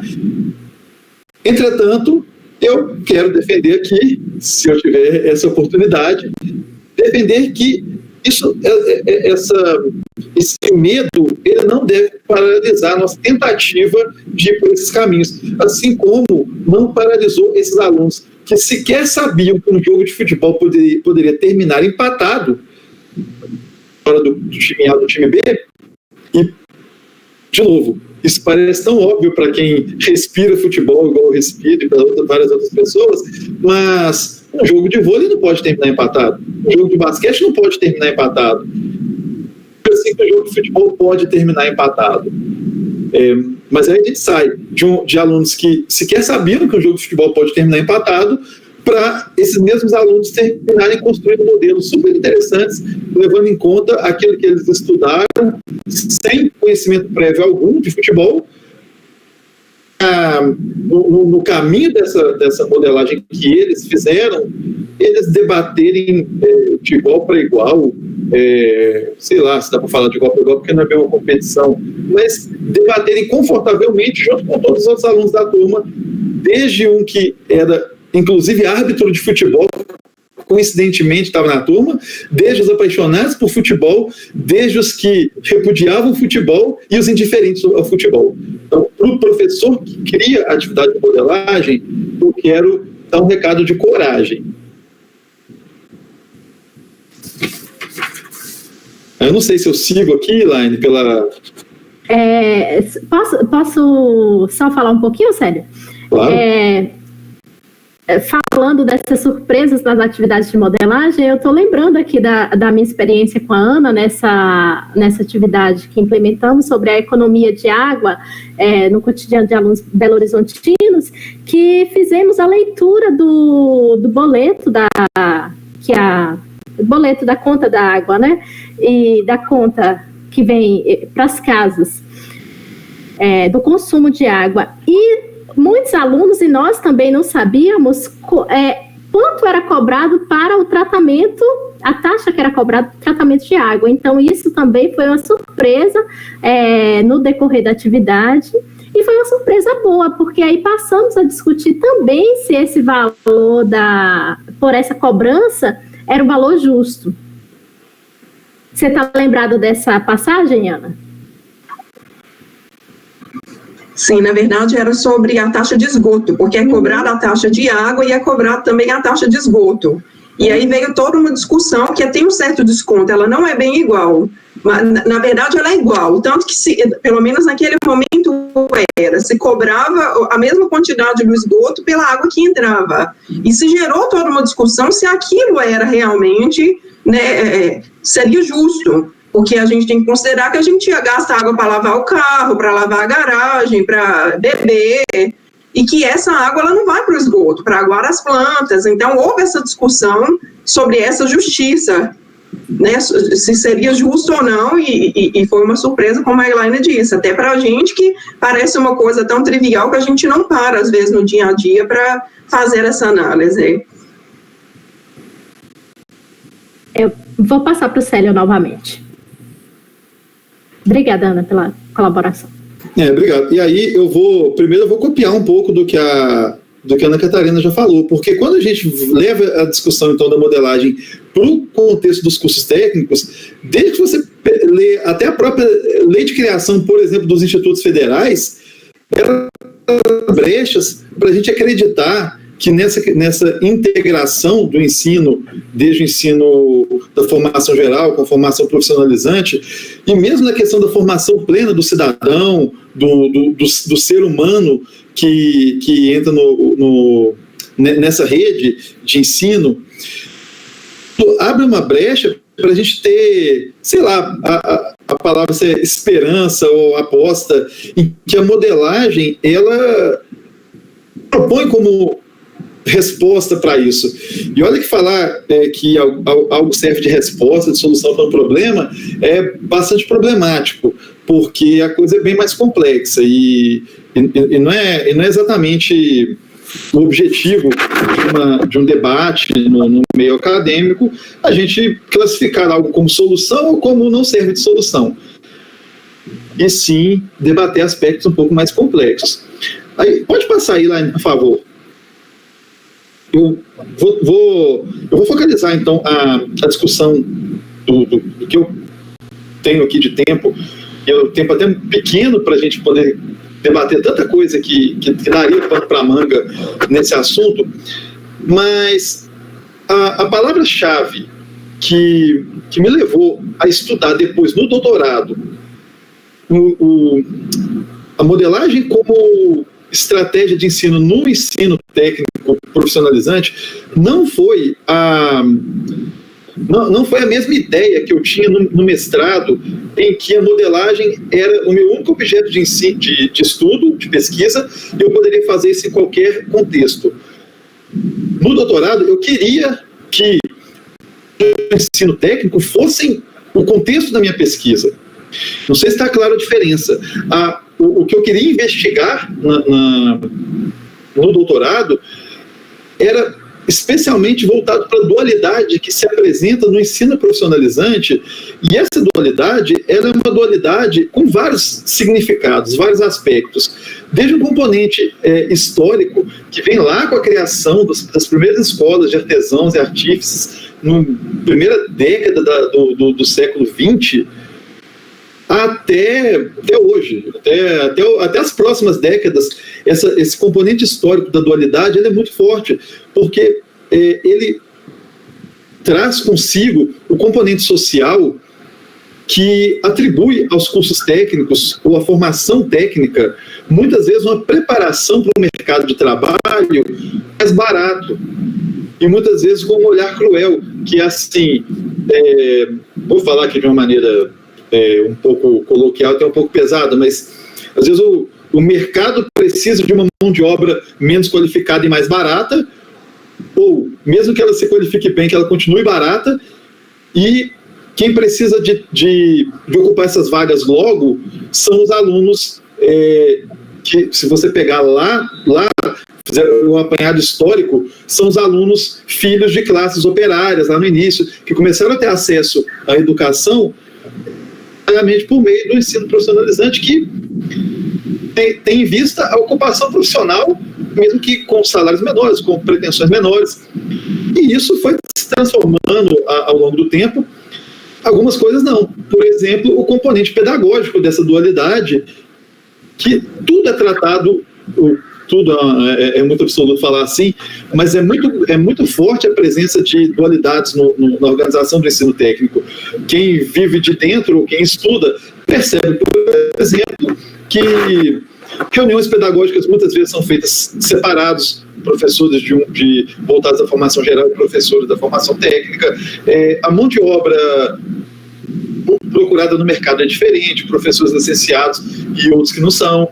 Entretanto, eu quero defender aqui, se eu tiver essa oportunidade, defender que esse medo ele não deve paralisar a nossa tentativa de ir por esses caminhos, assim como não paralisou esses alunos que sequer sabiam que um jogo de futebol poderia terminar empatado fora do time A do time B. E, de novo, isso parece tão óbvio para quem respira futebol igual eu respiro e para várias outras pessoas, mas um jogo de vôlei não pode terminar empatado. Um jogo de basquete não pode terminar empatado. Assim que o jogo de futebol pode terminar empatado. Mas aí a gente sai de alunos que sequer sabiam que um jogo de futebol pode terminar empatado para esses mesmos alunos terminarem construindo modelos super interessantes, levando em conta aquilo que eles estudaram sem conhecimento prévio algum de futebol. No caminho dessa modelagem que eles fizeram, eles debaterem de igual para igual, sei lá se dá para falar de igual para igual, porque não é bem uma competição, mas debaterem confortavelmente junto com todos os outros alunos da turma, desde um que era inclusive árbitro de futebol, coincidentemente estava na turma, desde os apaixonados por futebol, desde os que repudiavam o futebol e os indiferentes ao futebol. Então, para o professor que cria a atividade de modelagem, eu quero dar um recado de coragem. Eu não sei se eu sigo aqui, Elaine, pela... Posso só falar um pouquinho, Célio? Claro. Falando dessas surpresas nas atividades de modelagem, eu estou lembrando aqui da minha experiência com a Ana nessa atividade que implementamos sobre a economia de água no cotidiano de alunos belo-horizontinos, que fizemos a leitura do boleto boleto da conta da água, né? E da conta que vem para as casas do consumo de água. E muitos alunos e nós também não sabíamos quanto era cobrado para o tratamento, a taxa que era cobrada para o tratamento de água. Então, isso também foi uma surpresa no decorrer da atividade. E foi uma surpresa boa, porque aí passamos a discutir também se esse valor por essa cobrança era um valor justo. Você está lembrado dessa passagem, Ana? Sim, na verdade era sobre a taxa de esgoto, porque é cobrada a taxa de água e é cobrada também a taxa de esgoto. E aí veio toda uma discussão que tem um certo desconto, ela não é bem igual, mas na verdade ela é igual, tanto que pelo menos naquele momento se cobrava a mesma quantidade do esgoto pela água que entrava. E se gerou toda uma discussão se aquilo era realmente, né, seria justo. Porque a gente tem que considerar que a gente gasta água para lavar o carro, para lavar a garagem, para beber, e que essa água ela não vai para o esgoto, para aguar as plantas. Então, houve essa discussão sobre essa justiça, né, se seria justo ou não, e foi uma surpresa, como a Elaine disse, até para a gente que parece uma coisa tão trivial que a gente não para, às vezes, no dia a dia para fazer essa análise. Eu vou passar para o Célio novamente. Obrigada, Ana, pela colaboração. Obrigado. E aí, primeiro eu vou copiar um pouco do que a Ana Catarina já falou, porque quando a gente leva a discussão, então, da modelagem para o contexto dos cursos técnicos, desde que você lê até a própria lei de criação, por exemplo, dos institutos federais, eram brechas para a gente acreditar que nessa integração do ensino, desde o ensino da formação geral com a formação profissionalizante, e mesmo na questão da formação plena do cidadão, do ser humano que entra nessa rede de ensino, abre uma brecha para a gente ter, sei lá, a palavra é esperança ou aposta, em que a modelagem, ela propõe como resposta para isso. E olha que falar que algo serve de resposta, de solução para um problema, é bastante problemático, porque a coisa é bem mais complexa e não é exatamente o objetivo de um debate no meio acadêmico a gente classificar algo como solução ou como não serve de solução, e sim debater aspectos um pouco mais complexos. Aí, pode passar aí, Laine, por favor. Eu vou focalizar, então, a discussão do que eu tenho aqui de tempo, e é um tempo até pequeno para a gente poder debater tanta coisa que daria pano para manga nesse assunto, mas a palavra-chave que me levou a estudar depois no doutorado a modelagem como estratégia de ensino no ensino técnico profissionalizante não foi a mesma ideia que eu tinha no mestrado, em que a modelagem era o meu único objeto de estudo, de pesquisa, e eu poderia fazer isso em qualquer contexto. No doutorado, eu queria que o ensino técnico fosse o contexto da minha pesquisa. Não sei se está clara a diferença. O que eu queria investigar no doutorado era especialmente voltado para a dualidade que se apresenta no ensino profissionalizante, e essa dualidade ela é uma dualidade com vários significados, vários aspectos, desde um componente histórico, que vem lá com a criação das primeiras escolas de artesãos e artífices, na primeira década do século XX, até hoje, até as próximas décadas, esse componente histórico da dualidade ele é muito forte, porque ele traz consigo o componente social que atribui aos cursos técnicos ou à formação técnica, muitas vezes uma preparação para o mercado de trabalho mais barato, e muitas vezes com um olhar cruel, que assim, vou falar aqui de uma maneira um pouco coloquial, até um pouco pesada, mas às vezes o mercado precisa de uma mão de obra menos qualificada e mais barata, ou mesmo que ela se qualifique bem, que ela continue barata, e quem precisa de ocupar essas vagas logo são os alunos que, se você pegar lá fizer um apanhado histórico, são os alunos filhos de classes operárias lá no início, que começaram a ter acesso à educação por meio do ensino profissionalizante, que tem em vista a ocupação profissional, mesmo que com salários menores, com pretensões menores. E isso foi se transformando ao longo do tempo. Algumas coisas não. Por exemplo, o componente pedagógico dessa dualidade, que tudo é tratado, tudo é muito absoluto falar assim, mas é muito forte a presença de dualidades na organização do ensino técnico. Quem vive de dentro, quem estuda, percebe, por exemplo, que reuniões pedagógicas muitas vezes são feitas separados, professores voltados à formação geral e professores da formação técnica. A mão de obra procurada no mercado é diferente, professores licenciados e outros que não são.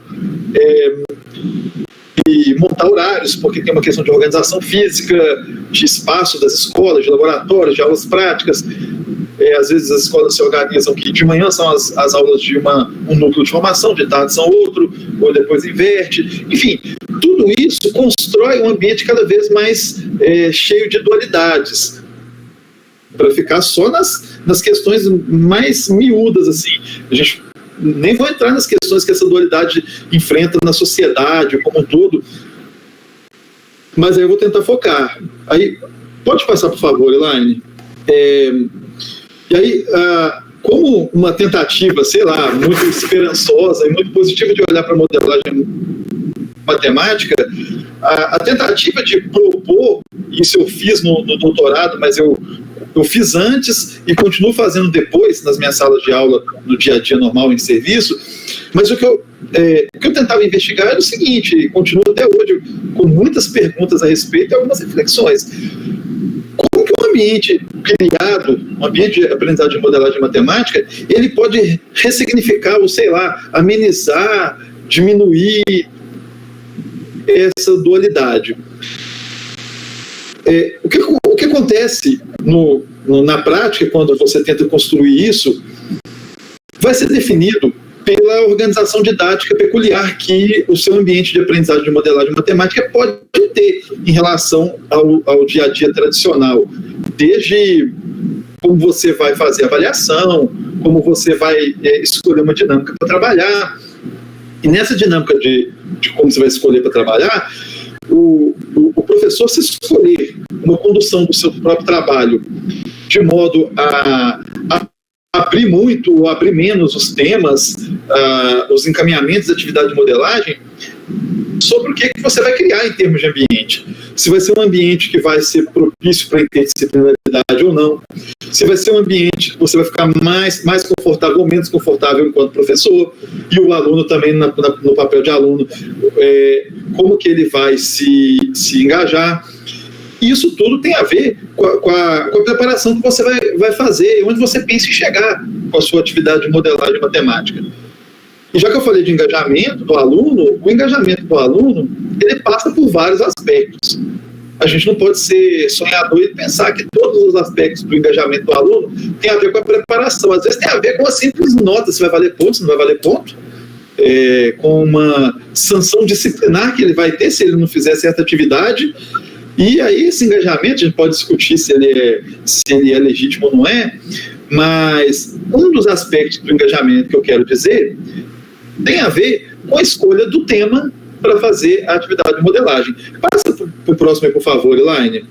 E montar horários, porque tem uma questão de organização física, de espaço das escolas, de laboratórios, de aulas práticas. Às vezes as escolas se organizam que de manhã são as aulas de um núcleo de formação, de tarde são outro, ou depois inverte. Enfim, tudo isso constrói um ambiente cada vez mais cheio de dualidades, para ficar só nas questões mais miúdas, assim. A gente nem vou entrar nas questões que essa dualidade enfrenta na sociedade como um todo, mas aí eu vou tentar focar. Aí, pode passar, por favor, Elaine. E aí, como uma tentativa, sei lá, muito esperançosa e muito positiva de olhar para a modelagem matemática, a tentativa de propor, isso eu fiz no doutorado, mas eu fiz antes e continuo fazendo depois nas minhas salas de aula, no dia a dia normal em serviço, mas o que eu tentava investigar era o seguinte, e continuo até hoje com muitas perguntas a respeito e algumas reflexões. Como que um ambiente criado, um ambiente de aprendizagem de modelagem matemática, ele pode ressignificar, ou sei lá, amenizar, diminuir essa dualidade? O que acontece na prática, quando você tenta construir isso, vai ser definido pela organização didática peculiar que o seu ambiente de aprendizagem de modelagem matemática pode ter em relação ao dia a dia tradicional, desde como você vai fazer avaliação, como você vai escolher uma dinâmica para trabalhar. E nessa dinâmica de como você vai escolher para trabalhar, o professor, se escolher uma condução do seu próprio trabalho de modo a abrir muito ou abrir menos os temas, os encaminhamentos da atividade de modelagem, sobre o que você vai criar em termos de ambiente. Se vai ser um ambiente que vai ser propício para a interdisciplinaridade ou não. Se vai ser um ambiente que você vai ficar mais confortável ou menos confortável enquanto professor, e o aluno também no papel de aluno, como que ele vai se engajar. Isso tudo tem a ver com a preparação que você vai fazer, onde você pensa em chegar com a sua atividade de modelagem matemática. E já que eu falei de engajamento do aluno, o engajamento do aluno, ele passa por vários aspectos. A gente não pode ser sonhador e pensar que todos os aspectos do engajamento do aluno tem a ver com a preparação. Às vezes tem a ver com uma simples nota, se vai valer ponto, se não vai valer ponto, com uma sanção disciplinar que ele vai ter se ele não fizer certa atividade. E aí esse engajamento, a gente pode discutir se ele é legítimo ou não é, mas um dos aspectos do engajamento que eu quero dizer tem a ver com a escolha do tema para fazer a atividade de modelagem. Passa para o próximo aí, por favor, Elaine.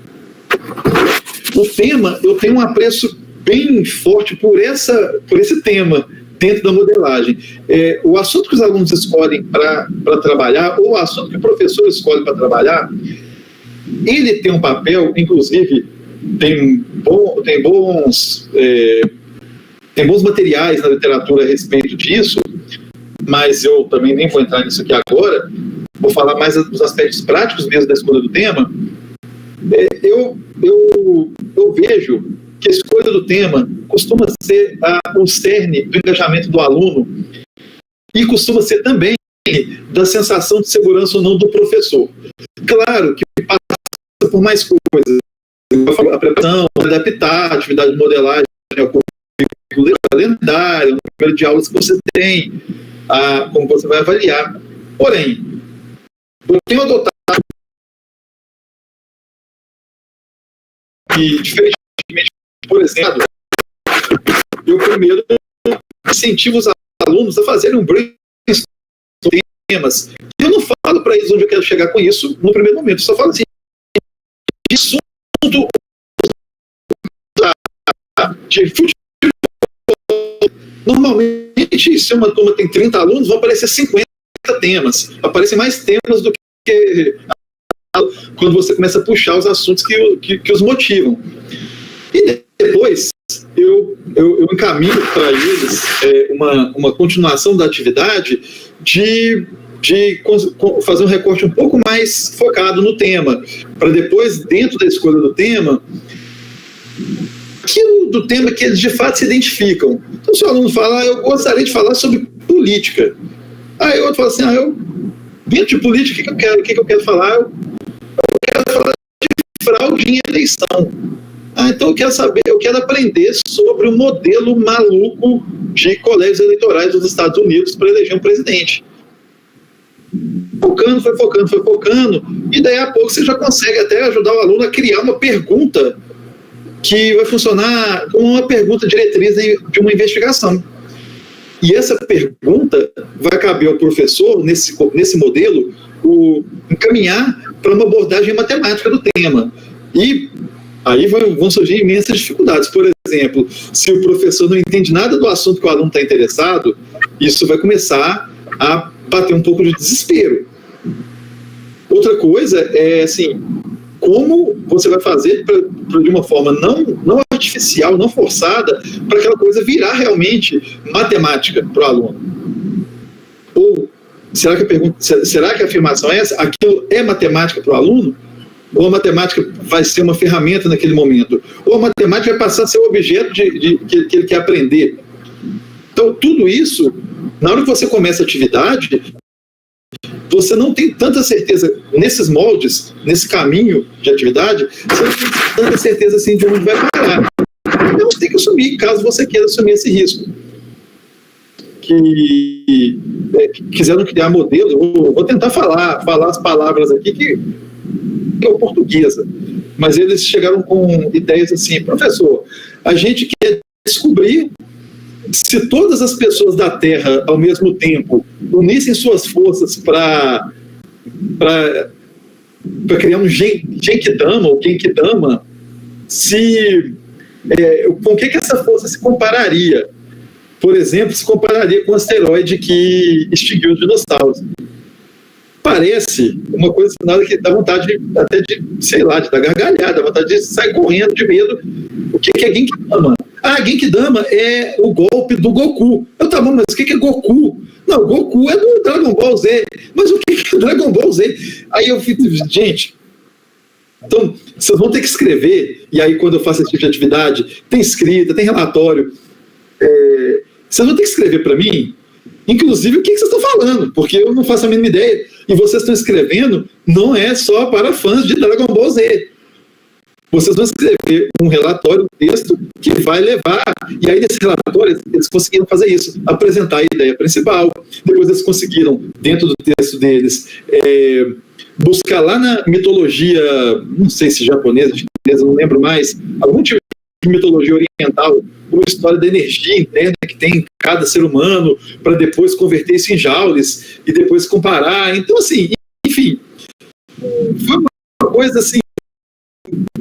O tema, eu tenho um apreço bem forte por esse tema dentro da modelagem. O assunto que os alunos escolhem para trabalhar, ou o assunto que o professor escolhe para trabalhar, ele tem um papel, inclusive, tem bons materiais na literatura a respeito disso, mas eu também nem vou entrar nisso aqui agora, vou falar mais dos aspectos práticos mesmo da escolha do tema. Eu vejo que a escolha do tema costuma ser o cerne do engajamento do aluno e costuma ser também da sensação de segurança ou não do professor. Claro que passa por mais coisas, a preparação, adaptar a atividade de modelagem ao currículo calendário, o número de aulas que você tem, como você vai avaliar. Porém, eu tenho adotado que, diferentemente, por exemplo, eu primeiro incentivo os alunos a fazerem um brainstorm de temas. Eu não falo para eles onde eu quero chegar com isso no primeiro momento, eu só falo assim, assunto de futebol. Normalmente, se uma turma tem 30 alunos, vão aparecer 50 temas. Aparecem mais temas do que quando você começa a puxar os assuntos que os motivam. E depois, eu encaminho para eles uma continuação da atividade de fazer um recorte um pouco mais focado no tema, para depois, dentro da escolha do tema, aquilo do tema que eles de fato se identificam. Então, se o aluno fala, eu gostaria de falar sobre política. Aí o outro fala assim, dentro de política, o que eu quero falar? Eu quero falar de fraude em eleição. Então eu quero aprender sobre o modelo maluco de colégios eleitorais dos Estados Unidos para eleger um presidente. Foi focando, e daí a pouco você já consegue até ajudar o aluno a criar uma pergunta que vai funcionar como uma pergunta diretriz de uma investigação. E essa pergunta vai caber ao professor, nesse modelo, encaminhar para uma abordagem matemática do tema. E aí vão surgir imensas dificuldades. Por exemplo, se o professor não entende nada do assunto que o aluno está interessado, isso vai começar a bater um pouco de desespero. Outra coisa é, assim, como você vai fazer de uma forma não artificial, não forçada, para aquela coisa virar realmente matemática para o aluno. Ou será que a afirmação é essa? Aquilo é matemática para o aluno? Ou a matemática vai ser uma ferramenta naquele momento? Ou a matemática vai passar a ser o objeto que ele quer aprender? Então, tudo isso, na hora que você começa a atividade, você não tem tanta certeza nesses moldes, nesse caminho de atividade, você não tem tanta certeza assim de onde vai parar. Então você tem que assumir, caso você queira assumir esse risco. Que quiseram criar modelo, vou tentar falar as palavras aqui que é o portuguesa, mas eles chegaram com ideias assim: professor, a gente quer descobrir se todas as pessoas da Terra, ao mesmo tempo, unissem suas forças para criar um Genkidama ou Genkidama, com que essa força se compararia? Por exemplo, se compararia com o asteroide que extinguiu os dinossauros. Parece uma coisa que dá vontade até de, sei lá, de dar gargalhada, dá vontade de sair correndo de medo. O que é Genkidama? Genkidama é o golpe do Goku. Tá bom, mas o que é Goku? Não, Goku é do Dragon Ball Z. Mas o que é Dragon Ball Z? Aí eu fico, gente... Então, vocês vão ter que escrever, e aí quando eu faço esse tipo de atividade, tem escrita, tem relatório... Vocês vão ter que escrever para mim, inclusive, o que vocês estão falando, porque eu não faço a mínima ideia. E vocês estão escrevendo, não é só para fãs de Dragon Ball Z. Vocês vão escrever um relatório, um texto, que vai levar... E aí, nesse relatório, eles conseguiram fazer isso, apresentar a ideia principal. Depois eles conseguiram, dentro do texto deles, buscar lá na mitologia, não sei se japonesa, chinesa, não lembro mais, algum tipo de mitologia oriental, uma história da energia interna que tem em cada ser humano, para depois converter isso em joules e depois comparar. Então, assim, enfim, foi uma coisa assim,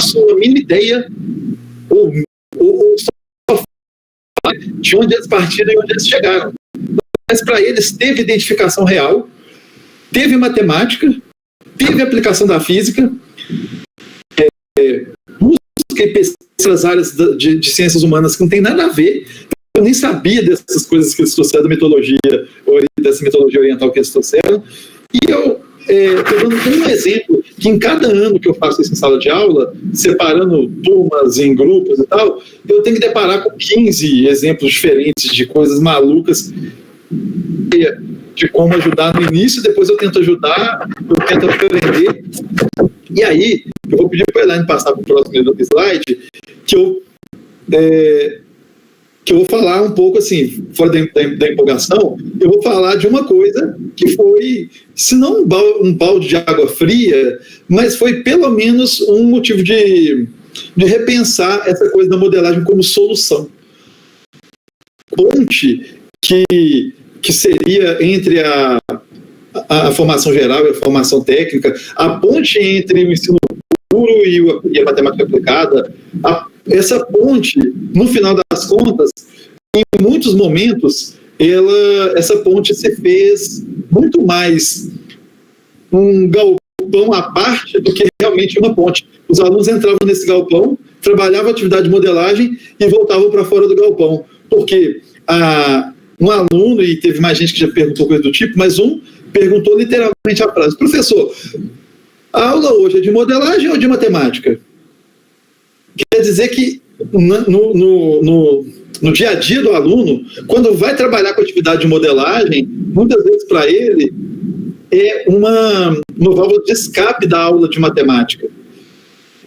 sua mínima ideia, ou só de onde eles partiram e onde eles chegaram. Mas para eles teve identificação real, teve matemática, teve aplicação da física, busca e pesquisa nas áreas de ciências humanas que não tem nada a ver. Eu nem sabia dessas coisas que eles trouxeram da mitologia, dessa mitologia oriental que eles trouxeram. E eu estou dando um exemplo que em cada ano que eu faço isso em sala de aula, separando turmas em grupos e tal, eu tenho que deparar com 15 exemplos diferentes de coisas malucas de como ajudar no início, depois eu tento ajudar, eu tento aprender. E aí, eu vou pedir para a Elaine passar para o próximo slide, que eu vou falar um pouco, assim, fora da empolgação, eu vou falar de uma coisa que foi, se não um balde de água fria, mas foi pelo menos um motivo de repensar essa coisa da modelagem como solução. Ponte que seria entre a formação geral e a formação técnica, a ponte entre o ensino puro e a matemática aplicada, essa ponte, no final das contas, em muitos momentos, essa ponte se fez muito mais um galpão à parte do que realmente uma ponte. Os alunos entravam nesse galpão, trabalhavam atividade de modelagem e voltavam para fora do galpão, porque um aluno, e teve mais gente que já perguntou coisa do tipo, mas um perguntou literalmente a frase: professor, a aula hoje é de modelagem ou de matemática? Quer dizer que no dia a dia do aluno, quando vai trabalhar com atividade de modelagem, muitas vezes para ele é uma válvula de escape da aula de matemática.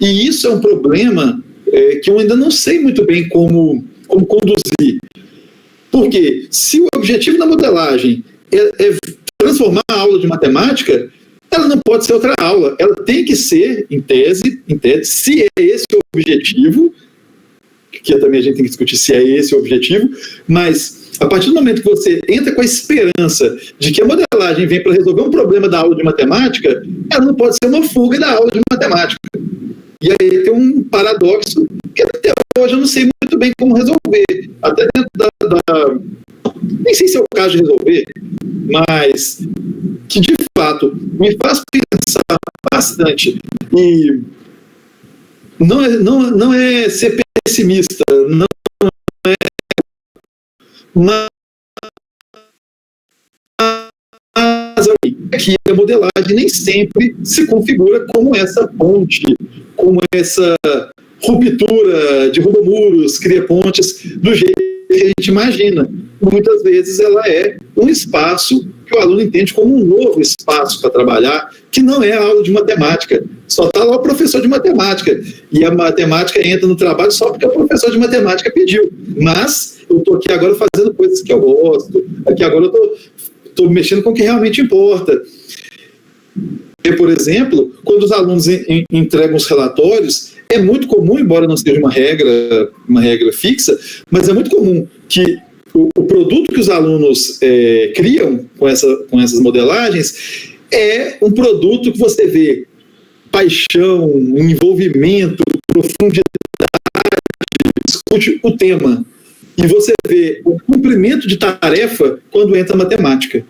E isso é um problema que eu ainda não sei muito bem como conduzir. Porque se o objetivo da modelagem é transformar a aula de matemática, ela não pode ser outra aula. Ela tem que ser, em tese, se é esse o objetivo, que também a gente tem que discutir se é esse o objetivo, mas a partir do momento que você entra com a esperança de que a modelagem vem para resolver um problema da aula de matemática, ela não pode ser uma fuga da aula de matemática. E aí tem um paradoxo que até hoje eu não sei muito bem como resolver. Até dentro nem sei se é o caso de resolver, mas que de fato me faz pensar bastante. E não é ser pessimista, não é, mas que a modelagem nem sempre se configura como essa ponte, como essa ruptura, derruba muros, cria pontes, do jeito que a gente imagina. muitas vezes ela é um espaço que o aluno entende como um novo espaço para trabalhar, que não é a aula de matemática. Só está lá o professor de matemática. E a matemática entra no trabalho só porque o professor de matemática pediu. Mas eu estou aqui agora fazendo coisas que eu gosto. Aqui agora eu estou mexendo com o que realmente importa. E, por exemplo, quando os alunos entregam os relatórios, é muito comum, embora não seja uma regra fixa, mas é muito comum que o produto que os alunos criam com essas modelagens é um produto que você vê paixão, envolvimento, profundidade, discute o tema. E você vê o cumprimento de tarefa quando entra a matemática.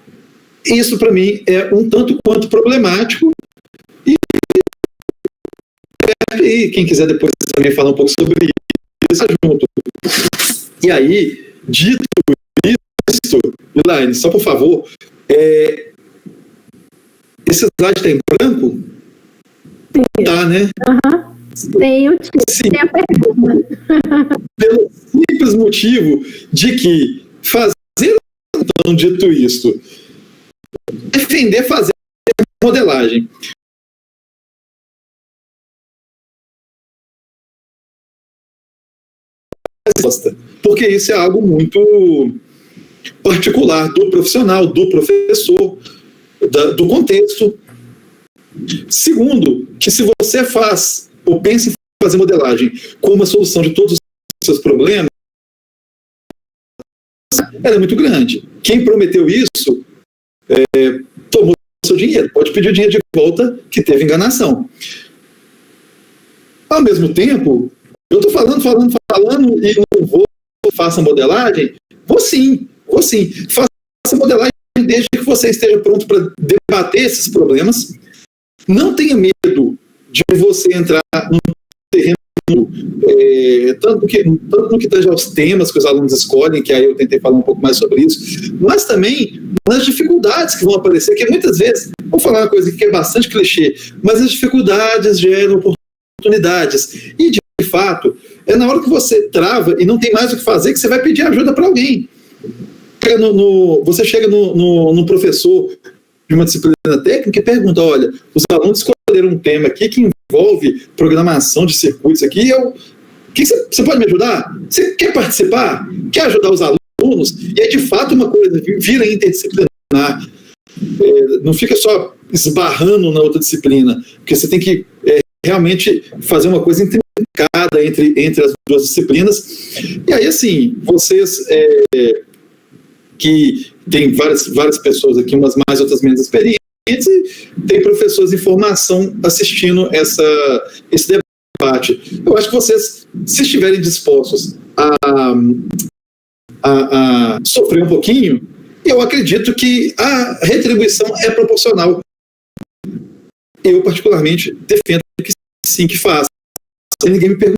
Isso, para mim, é um tanto quanto problemático. E quem quiser depois também falar um pouco sobre isso, junto. E aí, dito isso, Elaine, só por favor, esse slide está em branco? Sim. Tá, né? Tem a pergunta. Pelo simples motivo de que então, dito isso, defender fazer modelagem. Porque isso é algo muito particular do profissional, do professor, do contexto. Segundo, que se você faz ou pensa em fazer modelagem como a solução de todos os seus problemas, ela é muito grande. Quem prometeu isso tomou seu dinheiro, pode pedir o dinheiro de volta que teve enganação. Ao mesmo tempo, eu estou falando e não vou faça modelagem? Vou sim. Faça modelagem desde que você esteja pronto para debater esses problemas. Não tenha medo de você entrar num terreno, tanto no que tange aos temas que os alunos escolhem, que aí eu tentei falar um pouco mais sobre isso, mas também nas dificuldades que vão aparecer, que muitas vezes, vou falar uma coisa que é bastante clichê, mas as dificuldades geram oportunidades. E, de fato, é na hora que você trava e não tem mais o que fazer que você vai pedir ajuda para alguém. Você chega no professor de uma disciplina técnica e pergunta, olha, os alunos escolheram um tema aqui que envolve programação de circuitos aqui, você pode me ajudar? Você quer participar? Quer ajudar os alunos? E aí, de fato, uma coisa vira interdisciplinar. Não fica só esbarrando na outra disciplina, porque você tem que realmente fazer uma coisa intrincada entre as duas disciplinas. E aí, assim, vocês que tem várias pessoas aqui, umas mais, outras menos experientes, e tem professores em formação assistindo esse debate. Eu acho que vocês, se estiverem dispostos a sofrer um pouquinho, eu acredito que a retribuição é proporcional. Eu, particularmente, defendo que sim, que faça. Ninguém me pergunta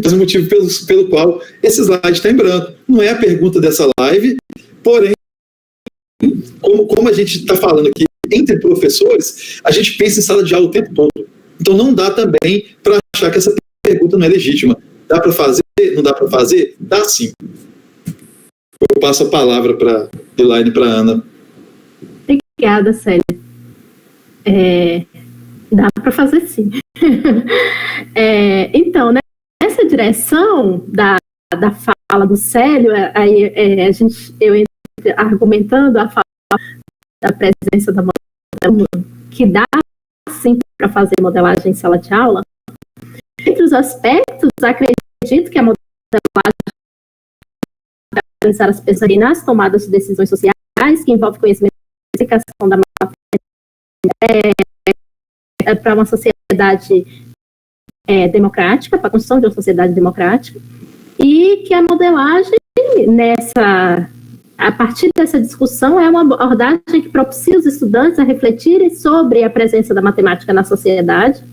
o motivo pelo qual esse slide está em branco. Não é a pergunta dessa live, porém, como a gente está falando aqui entre professores, a gente pensa em sala de aula o tempo todo. Então não dá também para achar que essa pergunta não é legítima. Dá para fazer? Não dá para fazer? Dá sim. Eu passo a palavra para Elaine e para Ana. Obrigada, Célia. Dá para fazer sim. Então, né, nessa direção da fala do Célio, eu argumentando a fala da presença da modelagem, que dá sim para fazer modelagem em sala de aula. Entre os aspectos, acredito que a modelagem para analisar as pessoas nas tomadas de decisões sociais, que envolve conhecimento e explicação da para uma sociedade democrática, para a construção de uma sociedade democrática, e que a modelagem, a partir dessa discussão, é uma abordagem que propicia os estudantes a refletirem sobre a presença da matemática na sociedade,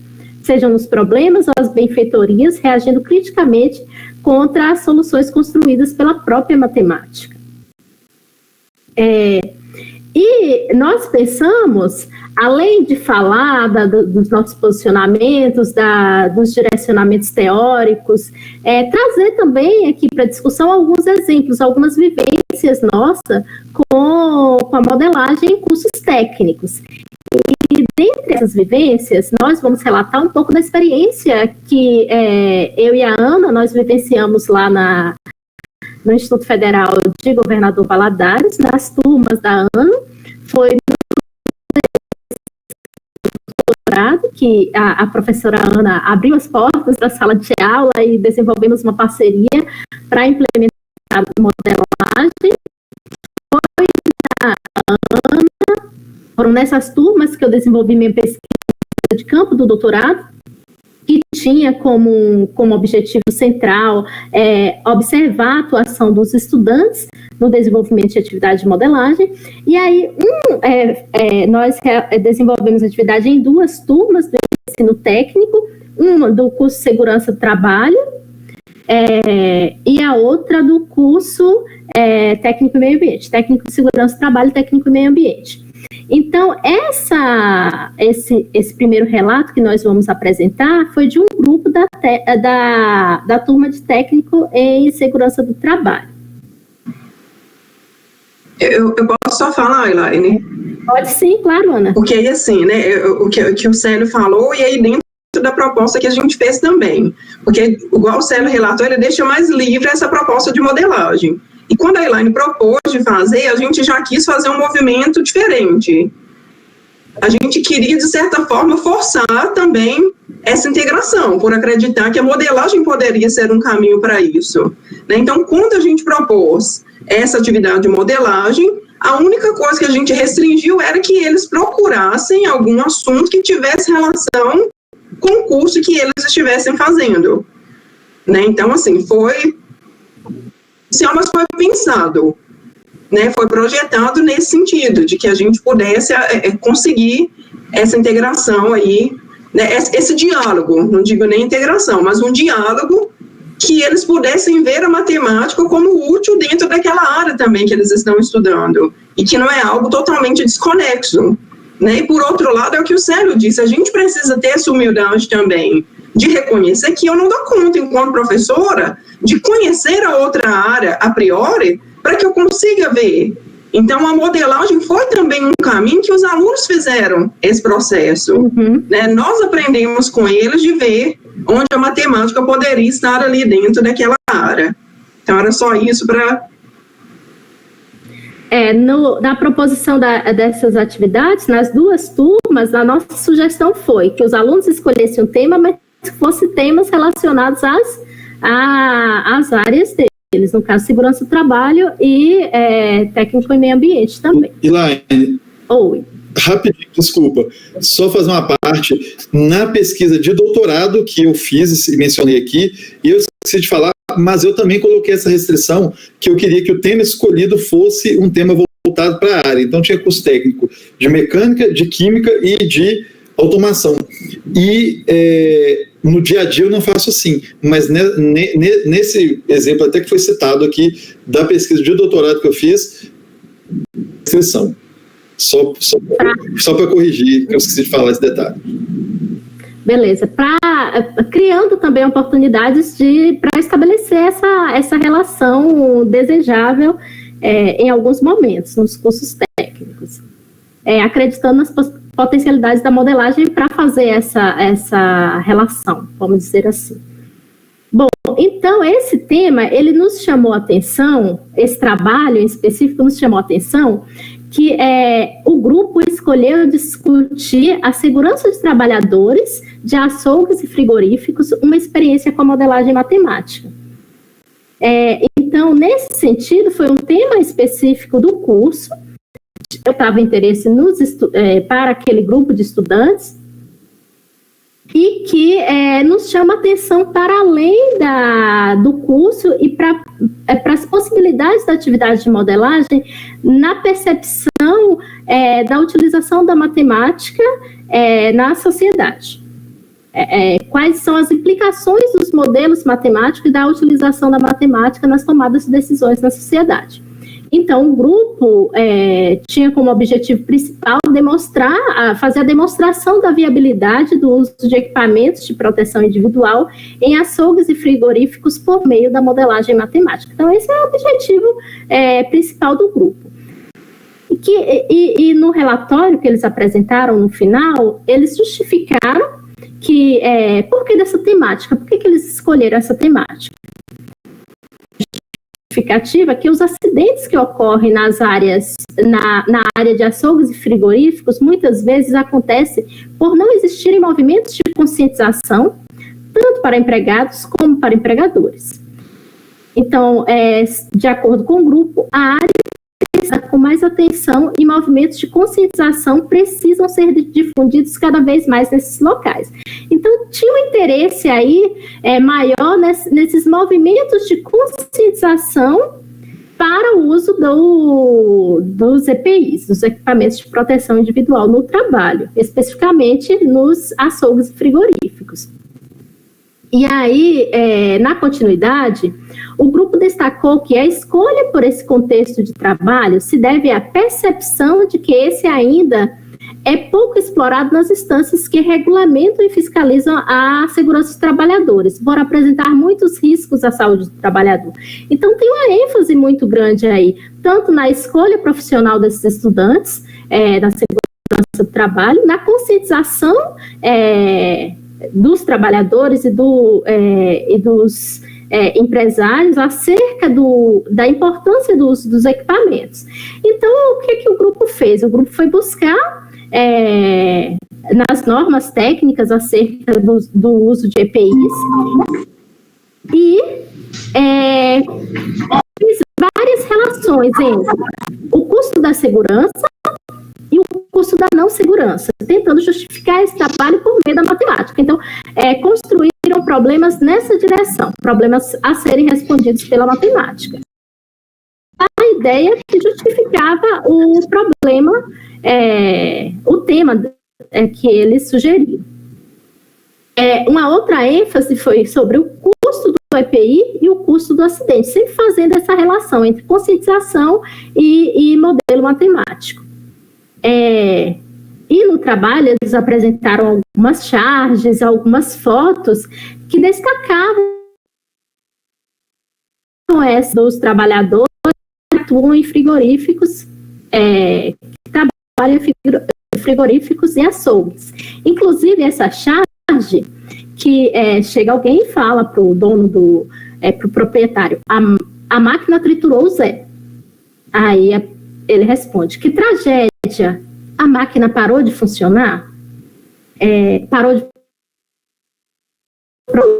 sejam nos problemas ou as benfeitorias, reagindo criticamente contra as soluções construídas pela própria matemática. E nós pensamos, além de falar dos nossos posicionamentos, dos direcionamentos teóricos, trazer também aqui para a discussão alguns exemplos, algumas vivências nossa com a modelagem em cursos técnicos. E dentre essas vivências, nós vamos relatar um pouco da experiência que eu e a Ana, nós vivenciamos lá no Instituto Federal de Governador Valadares, nas turmas da Ana. Foi no doutorado que a professora Ana abriu as portas da sala de aula e desenvolvemos uma parceria para implementar a modelagem. Foi na Ana, foram nessas turmas que eu desenvolvi minha pesquisa de campo do doutorado, que tinha como objetivo central observar a atuação dos estudantes no desenvolvimento de atividade de modelagem. E aí, nós desenvolvemos atividade em 2 turmas do ensino técnico, uma do curso de Segurança do Trabalho e a outra do curso Técnico e Meio Ambiente, Técnico de Segurança do Trabalho, Técnico e Meio Ambiente. Então, esse primeiro relato que nós vamos apresentar foi de um grupo da turma de técnico em segurança do trabalho. Eu posso só falar, Elaine? Pode sim, claro, Ana. Porque aí, assim, né, o que o Célio falou, e aí dentro da proposta que a gente fez também. Porque, igual o Célio relatou, ele deixa mais livre essa proposta de modelagem. E quando a Elaine propôs de fazer, a gente já quis fazer um movimento diferente. A gente queria, de certa forma, forçar também essa integração, por acreditar que a modelagem poderia ser um caminho para isso. Né? Então, quando a gente propôs essa atividade de modelagem, a única coisa que a gente restringiu era que eles procurassem algum assunto que tivesse relação com o curso que eles estivessem fazendo. Né? Então, assim, mas foi pensado, né, foi projetado nesse sentido, de que a gente pudesse conseguir essa integração aí, né, esse diálogo, não digo nem integração, mas um diálogo que eles pudessem ver a matemática como útil dentro daquela área também que eles estão estudando, e que não é algo totalmente desconexo. Né? E por outro lado, é o que o Célio disse, a gente precisa ter essa humildade também, de reconhecer que eu não dou conta, enquanto professora, de conhecer a outra área a priori, para que eu consiga ver. Então, a modelagem foi também um caminho que os alunos fizeram esse processo. Né? Nós aprendemos com eles de ver onde a matemática poderia estar ali dentro daquela área. Então, era só isso para... Na proposição dessas atividades, nas 2 turmas, a nossa sugestão foi que os alunos escolhessem um tema, mas que fossem temas relacionados às áreas deles, no caso, segurança do trabalho e técnico e meio ambiente também. Elaine, Oi. Rapidinho, desculpa, só fazer uma parte, na pesquisa de doutorado que eu fiz e mencionei aqui, e eu esqueci de falar, mas eu também coloquei essa restrição, que eu queria que o tema escolhido fosse um tema voltado para a área. Então tinha curso técnico de mecânica, de química e de automação. E no dia a dia eu não faço assim, mas nesse exemplo até que foi citado aqui, da pesquisa de doutorado que eu fiz, restrição. Só para corrigir, que eu esqueci de falar esse detalhe. Beleza, criando também oportunidades para estabelecer essa relação desejável em alguns momentos, nos cursos técnicos, acreditando nas potencialidades da modelagem para fazer essa relação, vamos dizer assim. Bom, então esse tema, ele nos chamou a atenção, esse trabalho em específico nos chamou a atenção, que o grupo escolheu discutir a segurança dos trabalhadores de açougues e frigoríficos, uma experiência com a modelagem matemática. Então, nesse sentido, foi um tema específico do curso, eu estava interesse para aquele grupo de estudantes, e que nos chama atenção para além do curso e para as possibilidades da atividade de modelagem na percepção da utilização da matemática na sociedade. Quais são as implicações dos modelos matemáticos e da utilização da matemática nas tomadas de decisões na sociedade. Então, o grupo tinha como objetivo principal fazer a demonstração da viabilidade do uso de equipamentos de proteção individual em açougues e frigoríficos por meio da modelagem matemática. Então, esse é o objetivo principal do grupo. E no relatório que eles apresentaram no final, eles justificaram que, por que dessa temática? Por que eles escolheram essa temática? Justificativa que os acidentes que ocorrem nas áreas, na área de açougues e frigoríficos, muitas vezes acontecem por não existirem movimentos de conscientização, tanto para empregados como para empregadores. Então, de acordo com o grupo, a área com mais atenção e movimentos de conscientização precisam ser difundidos cada vez mais nesses locais. Então, tinha um interesse aí maior nesses movimentos de conscientização para o uso dos EPIs, dos equipamentos de proteção individual no trabalho, especificamente nos açougues frigoríficos. E aí, na continuidade, o grupo destacou que a escolha por esse contexto de trabalho se deve à percepção de que esse ainda é pouco explorado nas instâncias que regulamentam e fiscalizam a segurança dos trabalhadores, por apresentar muitos riscos à saúde do trabalhador. Então, tem uma ênfase muito grande aí, tanto na escolha profissional desses estudantes, da segurança do trabalho, na conscientização dos trabalhadores e dos empresários acerca da importância do uso dos equipamentos. Então, o que o grupo fez? O grupo foi buscar nas normas técnicas acerca do uso de EPIs e fez várias relações entre o custo da segurança e o custo da não segurança, tentando justificar esse trabalho por meio da matemática. Então, construíram problemas nessa direção, problemas a serem respondidos pela matemática. A ideia que justificava o problema, o tema que eles sugeriram. Uma outra ênfase foi sobre o custo do EPI e o custo do acidente, sempre fazendo essa relação entre conscientização e modelo matemático. E no trabalho eles apresentaram algumas charges, algumas fotos que destacavam dos trabalhadores que atuam em frigoríficos, que trabalham em frigoríficos e açougues. Inclusive essa charge que chega alguém e fala para o dono para o proprietário, a máquina triturou o Zé. Aí ele responde, que tragédia, a máquina parou de funcionar? Parou de...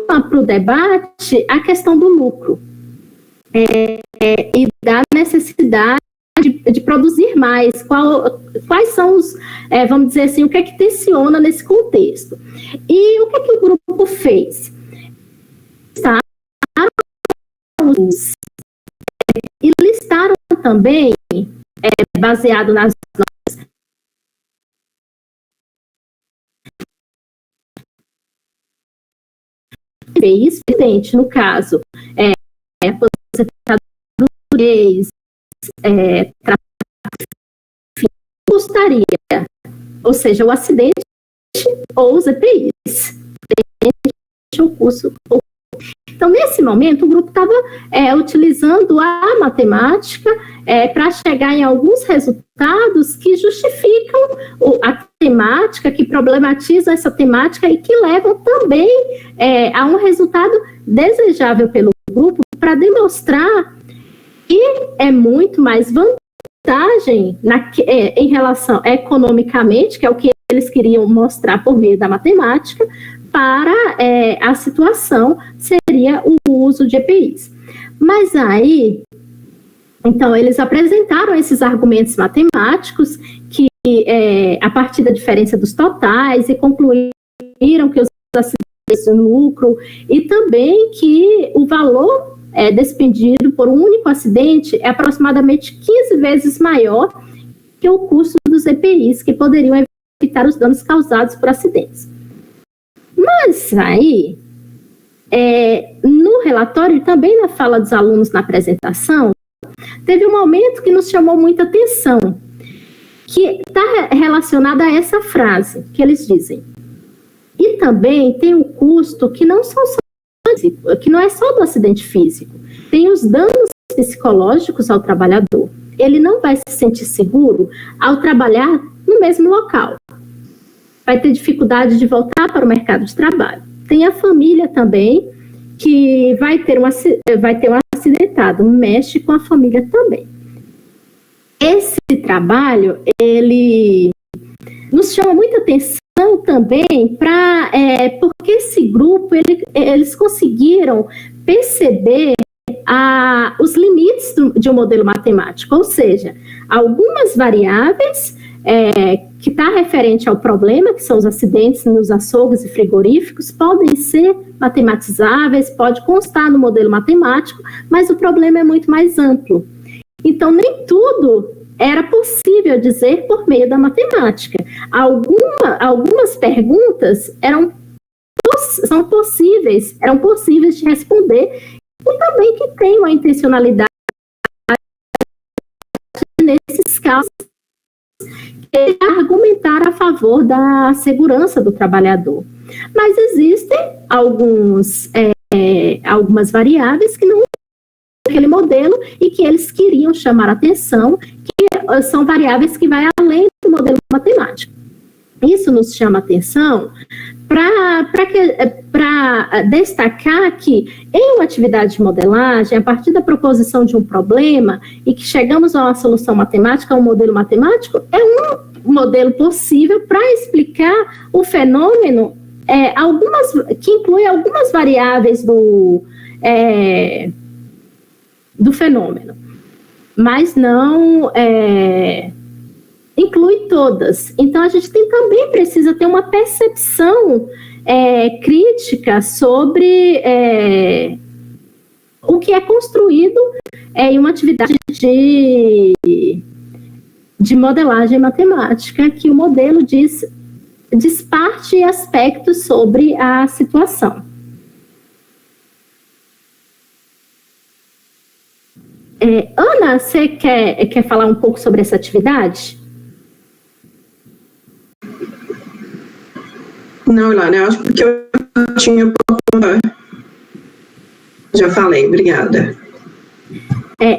Para o debate, a questão do lucro e da necessidade de produzir mais, quais são os, vamos dizer assim, o que é que tensiona nesse contexto. E o que é que o grupo fez? E listaram também, baseado nas normas, evidente, no caso, aposentadoria, custaria, ou seja, o acidente ou os EPIs, o custo. Então, nesse momento, o grupo estava utilizando a matemática para chegar em alguns resultados que justificam a temática, que problematizam essa temática e que levam também a um resultado desejável pelo grupo para demonstrar que é muito mais vantagem em relação economicamente, que é o que eles queriam mostrar por meio da matemática, para a situação seria o uso de EPIs. Mas aí, então, eles apresentaram esses argumentos matemáticos que, a partir da diferença dos totais, e concluíram que os acidentes no lucro, e também que o valor despendido por um único acidente é aproximadamente 15 vezes maior que o custo dos EPIs, que poderiam evitar os danos causados por acidentes. Mas aí, no relatório e também na fala dos alunos na apresentação, teve um momento que nos chamou muita atenção, que está relacionada a essa frase que eles dizem. E também tem um custo que não é só do acidente físico, tem os danos psicológicos ao trabalhador. Ele não vai se sentir seguro ao trabalhar no mesmo local. Vai ter dificuldade de voltar para o mercado de trabalho. Tem a família também, que vai ter um acidentado, mexe com a família também. Esse trabalho, ele nos chama muita atenção também porque esse grupo, eles conseguiram perceber os limites de um modelo matemático, ou seja, algumas variáveis que está referente ao problema, que são os acidentes nos açougues e frigoríficos, podem ser matematizáveis, pode constar no modelo matemático, mas o problema é muito mais amplo. Então, nem tudo era possível dizer por meio da matemática. Algumas perguntas eram possíveis de responder, e também que tem uma intencionalidade nesses casos, argumentar a favor da segurança do trabalhador. Mas existem algumas variáveis que não aquele modelo e que eles queriam chamar a atenção, que são variáveis que vão além do modelo matemático. Isso nos chama a atenção para destacar que em uma atividade de modelagem, a partir da proposição de um problema e que chegamos a uma solução matemática, a um modelo matemático, é um modelo possível para explicar o fenômeno, que inclui algumas variáveis do fenômeno, mas não inclui todas. Então, a gente também precisa ter uma percepção crítica sobre o que é construído em uma atividade de modelagem matemática, que o modelo diz parte e aspectos sobre a situação. Ana, você quer falar um pouco sobre essa atividade? Não, Ilana, eu acho que eu tinha já falei, obrigada.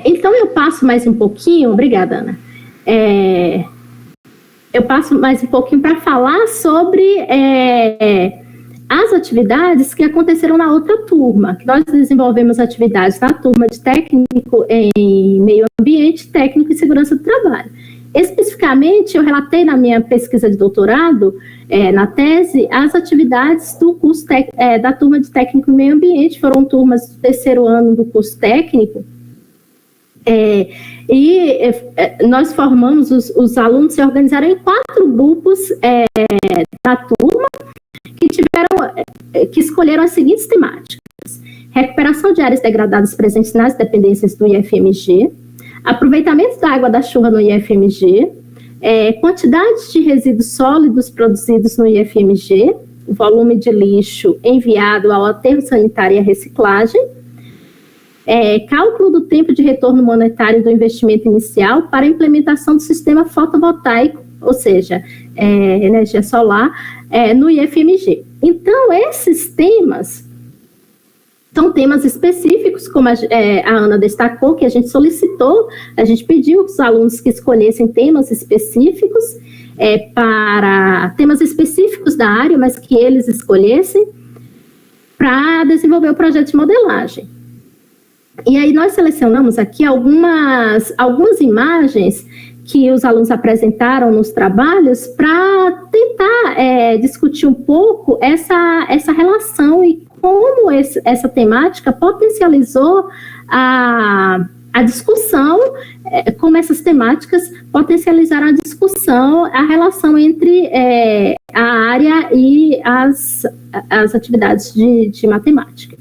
Então eu passo mais um pouquinho, obrigada, Ana. Eu passo mais um pouquinho para falar sobre as atividades que aconteceram na outra turma, que nós desenvolvemos atividades na turma de técnico em meio ambiente, técnico e segurança do trabalho. Especificamente, eu relatei na minha pesquisa de doutorado, na tese, as atividades do curso da turma de técnico em meio ambiente, foram turmas do terceiro ano do curso técnico, nós formamos, os alunos se organizaram em 4 grupos da turma, que escolheram as seguintes temáticas: recuperação de áreas degradadas presentes nas dependências do IFMG, aproveitamento da água da chuva no IFMG, quantidade de resíduos sólidos produzidos no IFMG, volume de lixo enviado ao aterro sanitário e a reciclagem, cálculo do tempo de retorno monetário do investimento inicial para a implementação do sistema fotovoltaico, ou seja, energia solar, no IFMG. Então, esses temas são temas específicos, como a Ana destacou, que a gente solicitou, a gente pediu aos alunos que escolhessem temas específicos, para temas específicos da área, mas que eles escolhessem para desenvolver o projeto de modelagem. E aí nós selecionamos aqui algumas imagens que os alunos apresentaram nos trabalhos para tentar discutir um pouco essa relação e como essa temática potencializou a discussão, como essas temáticas potencializaram a discussão, a relação entre a área e as atividades de matemática.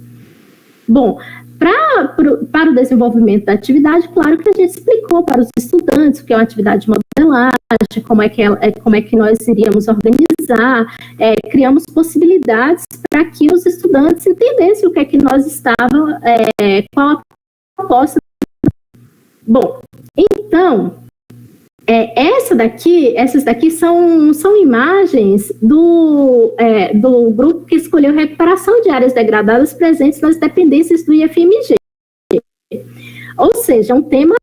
Bom, para o desenvolvimento da atividade, claro que a gente explicou para os estudantes o que é uma atividade de modelagem, como é que nós iríamos organizar, criamos possibilidades para que os estudantes entendessem o que é que nós estávamos, qual a proposta. Bom, então, Essas daqui são imagens do grupo que escolheu recuperação de áreas degradadas presentes nas dependências do IFMG. Ou seja, um tema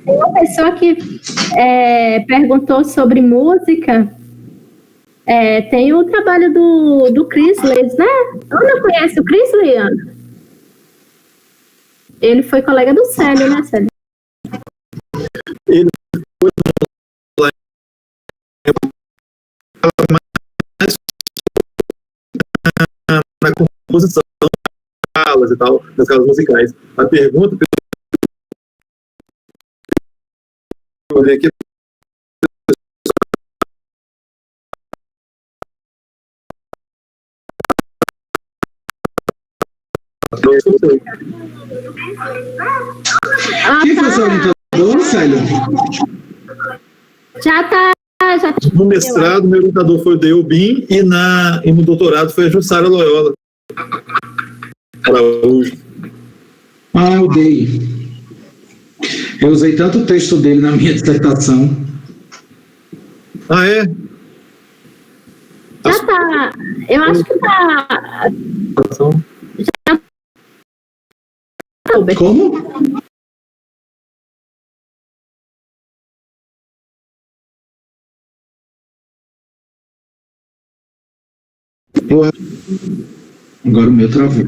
Uma pessoa que perguntou sobre música. Tem o trabalho do Chrisley, né? Ana conhece o Chrisley, Ana? Ele foi colega do Célio, né, Célio? Ele foi na composição das escalas e tal, das escalas musicais. A pergunta que eu olhei aqui Quem foi seu orientador, Célio? Já tá. No mestrado, meu orientador foi o Deubim e no doutorado foi a Jussara Loyola Araújo. Eu dei. Eu usei tanto o texto dele na minha dissertação. Ah, é? Já tá. Eu acho que tá. Como? Agora o meu travou.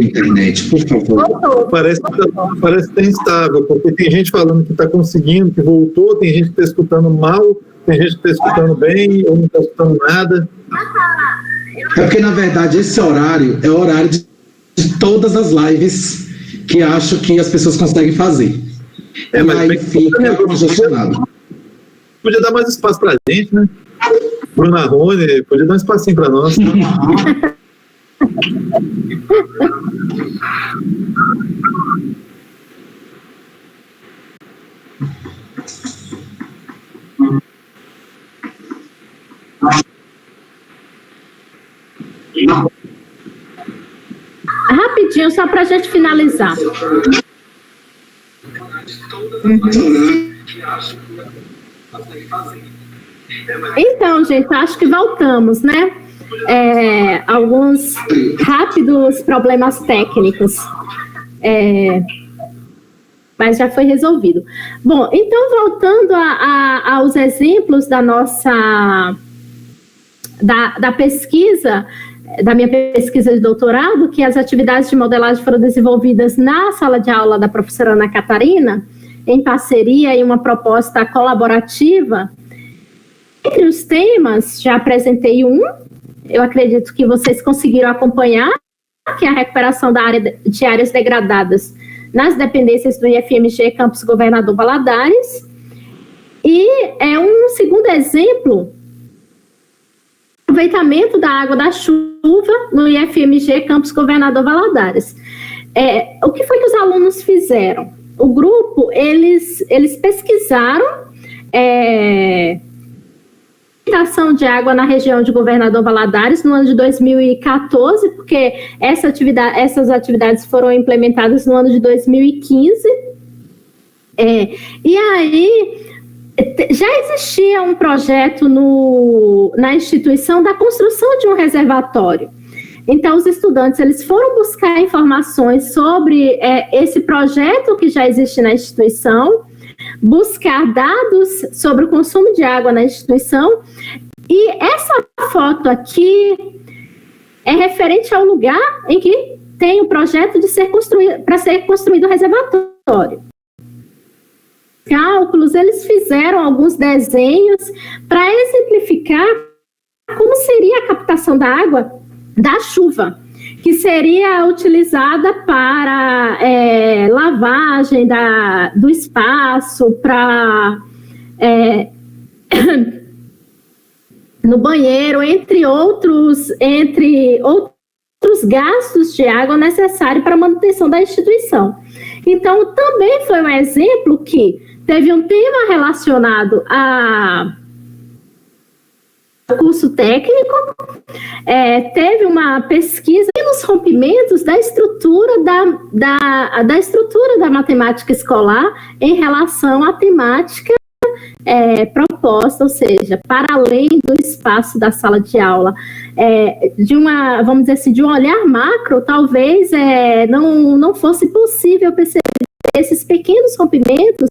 Internet, por favor. Parece que tá instável, porque tem gente falando que está conseguindo, que voltou, tem gente que está escutando mal, tem gente que está escutando bem, ou não está escutando nada. É porque, na verdade, esse horário é o horário de todas as lives que acho que as pessoas conseguem fazer. Mas aí fica congestionado. Podia dar mais espaço pra gente, né? Bruna Rony, podia dar um espacinho pra nós. Rapidinho, só pra gente finalizar. Então, gente, acho que voltamos, né? Alguns rápidos problemas técnicos, mas já foi resolvido. Bom, então, voltando aos exemplos da nossa da pesquisa, da minha pesquisa de doutorado, que as atividades de modelagem foram desenvolvidas na sala de aula da professora Ana Catarina, em parceria e uma proposta colaborativa. Entre os temas, já apresentei eu acredito que vocês conseguiram acompanhar, que é a recuperação de áreas degradadas nas dependências do IFMG Campus Governador Valadares. E um segundo exemplo, aproveitamento da água da chuva no IFMG Campus Governador Valadares. O que foi que os alunos fizeram? O grupo, eles pesquisaram captação de água na região de Governador Valadares no ano de 2014, porque essas atividades foram implementadas no ano de 2015. E aí, já existia um projeto na instituição da construção de um reservatório. Então, os estudantes eles foram buscar informações sobre esse projeto que já existe na instituição, buscar dados sobre o consumo de água na instituição, e essa foto aqui é referente ao lugar em que tem o projeto para ser construído o reservatório. Cálculos, eles fizeram alguns desenhos para exemplificar como seria a captação da água da chuva, que seria utilizada para lavagem do espaço, para no banheiro, entre outros gastos de água necessários para a manutenção da instituição. Então, também foi um exemplo que teve um tema relacionado à curso técnico, teve uma pesquisa nos rompimentos da estrutura da estrutura da matemática escolar em relação à temática proposta, ou seja, para além do espaço da sala de aula, vamos dizer assim, de um olhar macro, talvez não fosse possível perceber esses pequenos rompimentos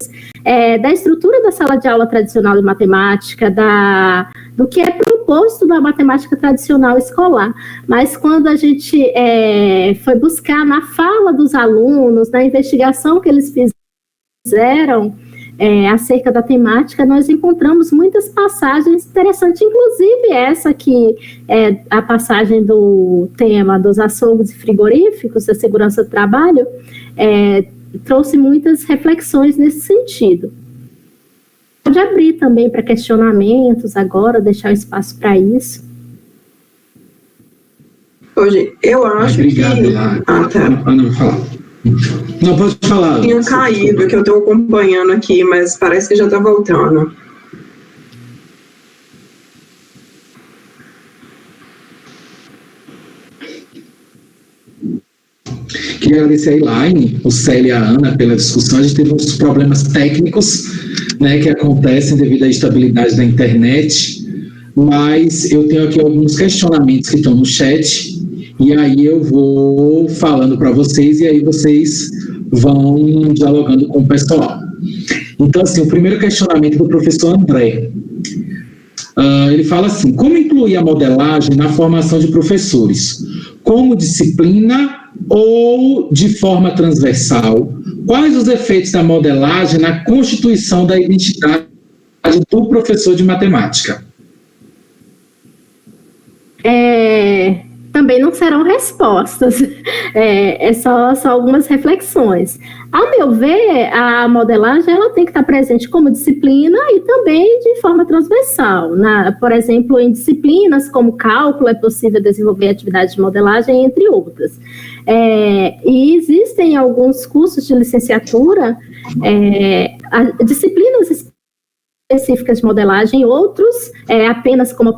da estrutura da sala de aula tradicional de matemática, do que é proposto na matemática tradicional escolar. Mas quando a gente foi buscar na fala dos alunos, na investigação que eles fizeram acerca da temática, nós encontramos muitas passagens interessantes, inclusive essa que é a passagem do tema dos açougues e frigoríficos, da segurança do trabalho, trouxe muitas reflexões nesse sentido. Pode abrir também para questionamentos agora, deixar o espaço para isso. Hoje, eu acho Obrigado, que... Lara. Tá. Não, falar. Não, pode falar. Tinha caído, que eu estou acompanhando aqui, mas parece que já está voltando. Queria agradecer a Elaine, o Célio e a Ana pela discussão. A gente teve uns problemas técnicos, né, que acontecem devido à instabilidade da internet, mas eu tenho aqui alguns questionamentos que estão no chat, e aí eu vou falando para vocês, e aí vocês vão dialogando com o pessoal. Então, assim, o primeiro questionamento do professor André. Ele fala assim: como incluir a modelagem na formação de professores? Como disciplina ou de forma transversal? Quais os efeitos da modelagem na constituição da identidade do professor de matemática? Também não serão respostas, só algumas reflexões. Ao meu ver, a modelagem ela tem que estar presente como disciplina e também de forma transversal. Por exemplo, em disciplinas como cálculo, é possível desenvolver atividades de modelagem, entre outras. E existem alguns cursos de licenciatura, disciplinas específicas de modelagem, outros apenas como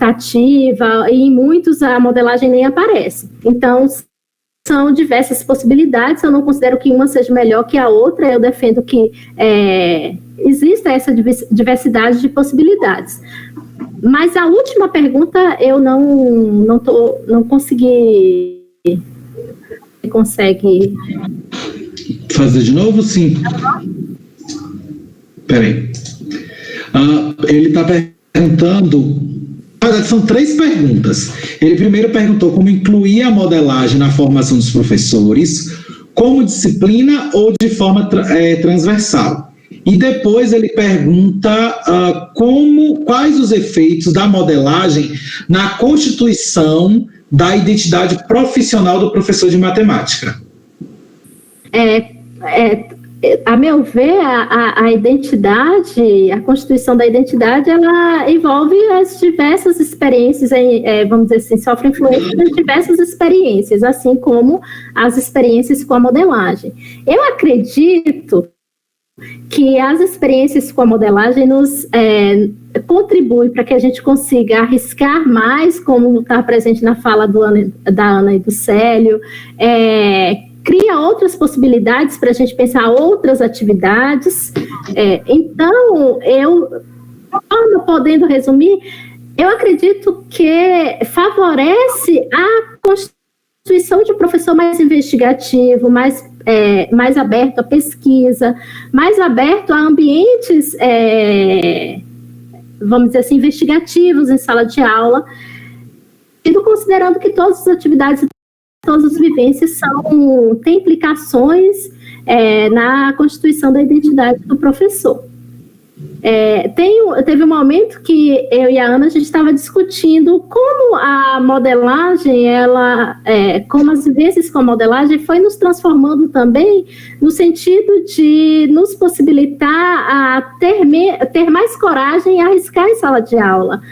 optativa, e em muitos a modelagem nem aparece. Então, são diversas possibilidades, eu não considero que uma seja melhor que a outra, eu defendo que exista essa diversidade de possibilidades. Mas a última pergunta eu não consegui. Você consegue fazer de novo? Sim. Peraí. Ele está perguntando. Na verdade, são 3 perguntas. Ele primeiro perguntou como incluir a modelagem na formação dos professores, como disciplina ou de forma transversal. E depois ele pergunta quais os efeitos da modelagem na constituição da identidade profissional do professor de matemática. A meu ver, a identidade, a constituição da identidade, ela envolve as diversas experiências, vamos dizer assim, sofre influência das diversas experiências, assim como as experiências com a modelagem. Eu acredito que as experiências com a modelagem nos contribuem para que a gente consiga arriscar mais, como está presente na fala da Ana e do Célio, cria outras possibilidades para a gente pensar outras atividades. Então, podendo resumir, eu acredito que favorece a constituição de um professor mais investigativo, mais aberto à pesquisa, mais aberto a ambientes, vamos dizer assim, investigativos em sala de aula, considerando que todas as atividades, todas as vivências têm implicações na constituição da identidade do professor. Teve um momento que eu e a Ana, a gente estava discutindo como a modelagem, como as vivências com a modelagem foi nos transformando também no sentido de nos possibilitar a ter mais coragem e arriscar em sala de aula.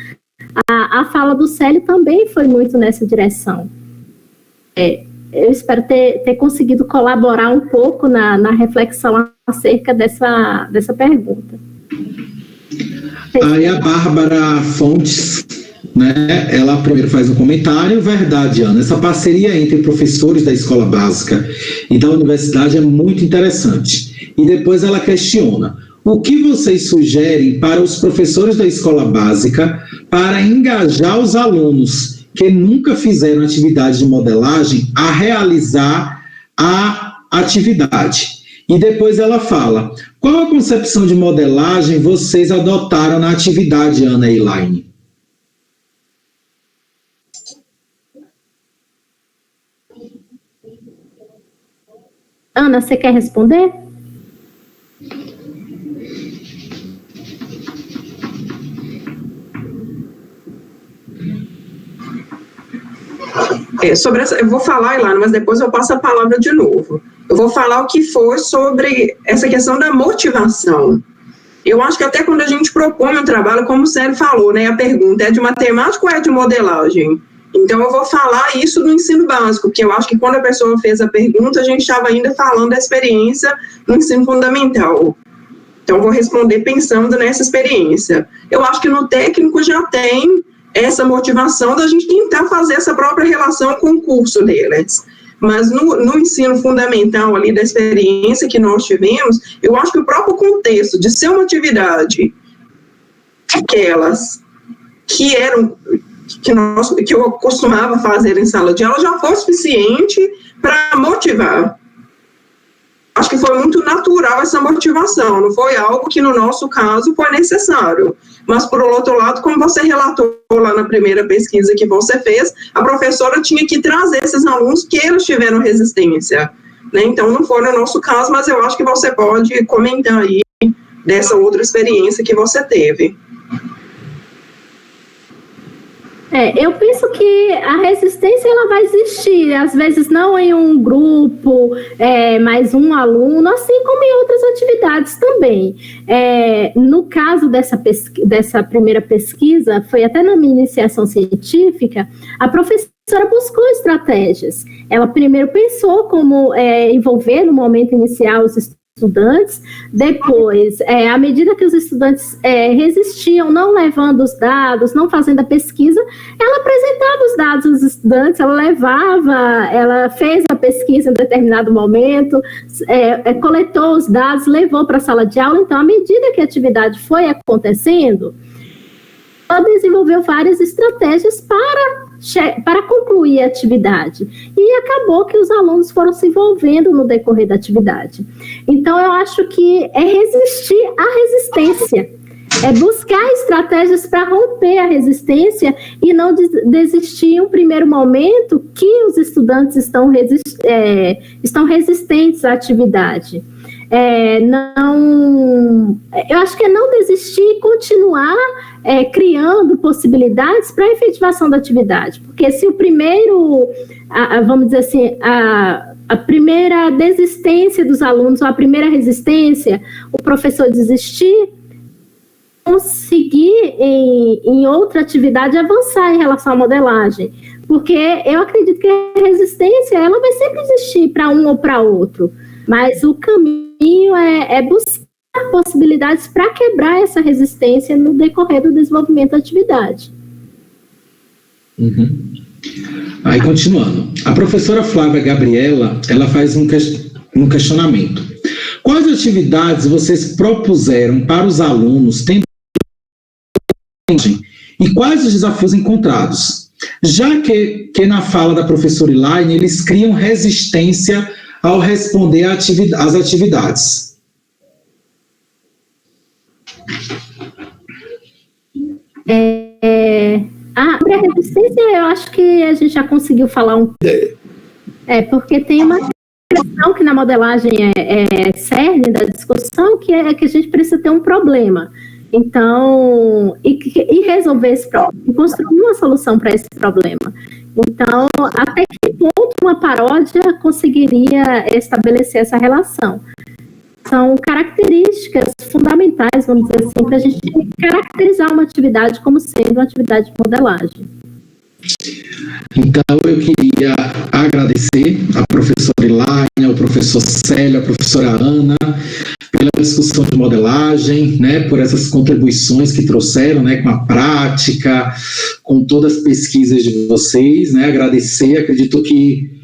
A fala do Célio também foi muito nessa direção. Eu espero ter conseguido colaborar um pouco na reflexão acerca dessa pergunta. Aí a Bárbara Fontes, né, ela primeiro faz um comentário. Verdade, Ana, essa parceria entre professores da escola básica e da universidade é muito interessante. E depois ela questiona: o que vocês sugerem para os professores da escola básica para engajar os alunos que nunca fizeram atividade de modelagem a realizar a atividade? E depois ela fala: qual a concepção de modelagem vocês adotaram na atividade, Ana e Elaine? Ana, você quer responder? Sobre essa, eu vou falar, Ilana, mas depois eu passo a palavra de novo. Eu vou falar o que foi sobre essa questão da motivação. Eu acho que até quando a gente propõe um trabalho, como o Célio falou, né, a pergunta é de matemática ou é de modelagem? Então, eu vou falar isso no ensino básico, porque eu acho que quando a pessoa fez a pergunta, a gente estava ainda falando da experiência no ensino fundamental. Então, eu vou responder pensando nessa experiência. Eu acho que no técnico já tem essa motivação da gente tentar fazer essa própria relação com o curso deles. Mas no ensino fundamental ali da experiência que nós tivemos, eu acho que o próprio contexto de ser uma atividade aquelas que eram que eu costumava fazer em sala de aula já foi suficiente para motivar. Acho que foi muito natural essa motivação, não foi algo que no nosso caso foi necessário. Mas, por outro lado, como você relatou lá na primeira pesquisa que você fez, a professora tinha que trazer esses alunos que eles tiveram resistência, né? Então, não foi no nosso caso, mas eu acho que você pode comentar aí dessa outra experiência que você teve. Eu penso que a resistência ela vai existir, às vezes não em um grupo, mas um aluno, assim como em outras atividades também. No caso dessa primeira pesquisa, foi até na minha iniciação científica, a professora buscou estratégias. Ela primeiro pensou como envolver no momento inicial os estudantes, depois, à medida que os estudantes resistiam, não levando os dados, não fazendo a pesquisa, ela apresentava os dados aos estudantes, ela fez a pesquisa em determinado momento, coletou os dados, levou para a sala de aula. Então, à medida que a atividade foi acontecendo, ela desenvolveu várias estratégias para concluir a atividade. E acabou que os alunos foram se envolvendo no decorrer da atividade. Então, eu acho que é resistir à resistência. É buscar estratégias para romper a resistência e não desistir em um primeiro momento que os estudantes estão resistentes à atividade. Eu acho que é não desistir e continuar criando possibilidades para a efetivação da atividade, porque se o primeiro, vamos dizer assim, a primeira desistência dos alunos, ou a primeira resistência, o professor desistir, conseguir em outra atividade avançar em relação à modelagem, porque eu acredito que a resistência ela vai sempre existir para um ou para outro, mas o caminho é buscar possibilidades para quebrar essa resistência no decorrer do desenvolvimento da atividade. Uhum. Aí, continuando, a professora Flávia Gabriela, ela faz um questionamento. Quais atividades vocês propuseram para os alunos e quais os desafios encontrados? Já que na fala da professora Elaine, eles criam resistência ao responder às atividades. Sobre a resistência, eu acho que a gente já conseguiu falar um pouco. Porque tem uma questão que na modelagem é cerne da discussão, que é que a gente precisa ter um problema. Então, e resolver esse problema, e construir uma solução para esse problema. Então, até que ponto uma paródia conseguiria estabelecer essa relação? São características fundamentais, vamos dizer assim, para a gente caracterizar uma atividade como sendo uma atividade de modelagem. Então, eu queria agradecer a professora Elaine, ao professor Célio, a professora Ana, pela discussão de modelagem, né, por essas contribuições que trouxeram, né, com a prática, com todas as pesquisas de vocês, né, agradecer, acredito que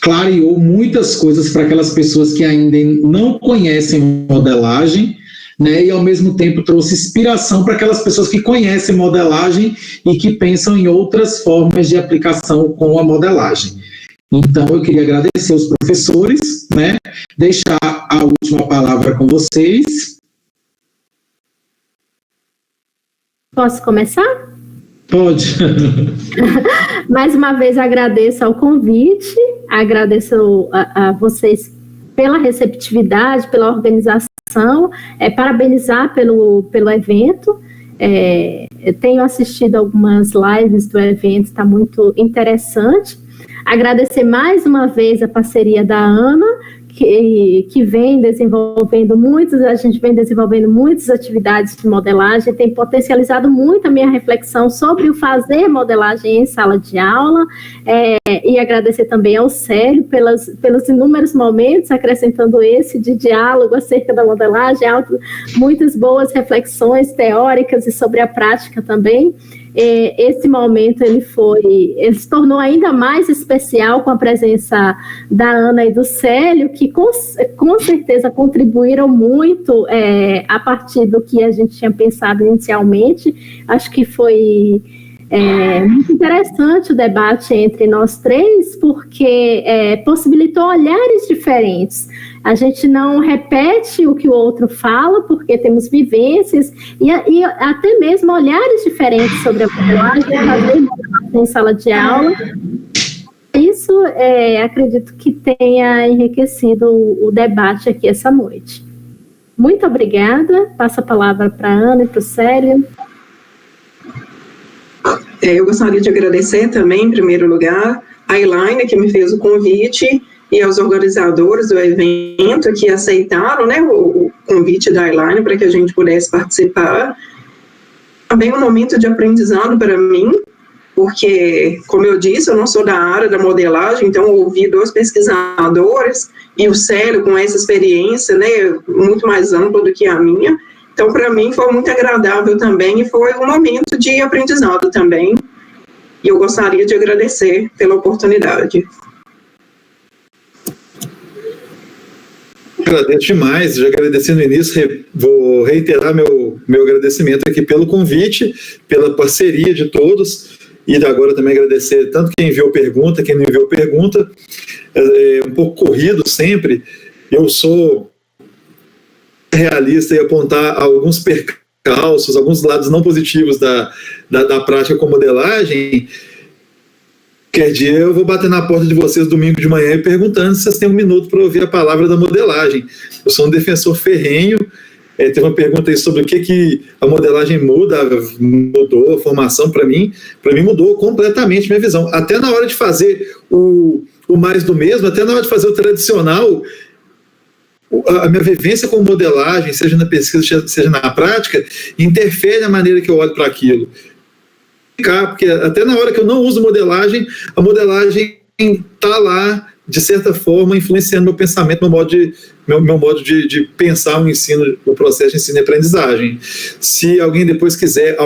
clareou muitas coisas para aquelas pessoas que ainda não conhecem modelagem, né, e ao mesmo tempo trouxe inspiração para aquelas pessoas que conhecem modelagem e que pensam em outras formas de aplicação com a modelagem. Então, eu queria agradecer aos professores, né, deixar a última palavra com vocês. Posso começar? Pode. Mais uma vez agradeço ao convite, agradeço a vocês pela receptividade, pela organização, parabenizar pelo evento. Tenho assistido algumas lives do evento, está muito interessante. Agradecer mais uma vez a parceria da Ana, que vem desenvolvendo a gente vem desenvolvendo muitas atividades de modelagem, tem potencializado muito a minha reflexão sobre o fazer modelagem em sala de aula, e agradecer também ao Célio pelos inúmeros momentos, acrescentando esse de diálogo acerca da modelagem, muitas boas reflexões teóricas e sobre a prática também. Esse momento ele se tornou ainda mais especial com a presença da Ana e do Célio, que com certeza contribuíram muito a partir do que a gente tinha pensado inicialmente. Acho que foi muito interessante o debate entre nós três, porque possibilitou olhares diferentes. A gente não repete o que o outro fala, porque temos vivências e até mesmo olhares diferentes sobre a modelagem, fazer modelagem em sala de aula. Isso, acredito que tenha enriquecido o debate aqui essa noite. Muito obrigada. Passo a palavra para a Ana e para o Célio. Eu gostaria de agradecer também, em primeiro lugar, a Elaine, que me fez o convite, e aos organizadores do evento que aceitaram, né, o convite da Elaine para que a gente pudesse participar. Também um momento de aprendizado para mim, porque, como eu disse, eu não sou da área da modelagem, então ouvi 2 pesquisadores e o Célio com essa experiência, né, muito mais ampla do que a minha. Então, para mim, foi muito agradável também e foi um momento de aprendizado também. E eu gostaria de agradecer pela oportunidade. Agradeço demais, já agradeci no início, vou reiterar meu agradecimento aqui pelo convite, pela parceria de todos, e agora também agradecer tanto quem enviou pergunta, quem não enviou pergunta, um pouco corrido sempre. Eu sou realista e apontar alguns percalços, alguns lados não positivos da prática com modelagem. Qualquer dia eu vou bater na porta de vocês domingo de manhã e perguntando se vocês têm um minuto para ouvir a palavra da modelagem. Eu sou um defensor ferrenho. Teve uma pergunta aí sobre o que a modelagem mudou a formação para mim. Para mim mudou completamente minha visão. Até na hora de fazer o mais do mesmo, até na hora de fazer o tradicional, a minha vivência com modelagem, seja na pesquisa, seja na prática, interfere na maneira que eu olho para aquilo. Porque até na hora que eu não uso modelagem, a modelagem está lá, de certa forma, influenciando meu pensamento, meu modo de pensar o ensino, o processo de ensino e aprendizagem. Se alguém depois quiser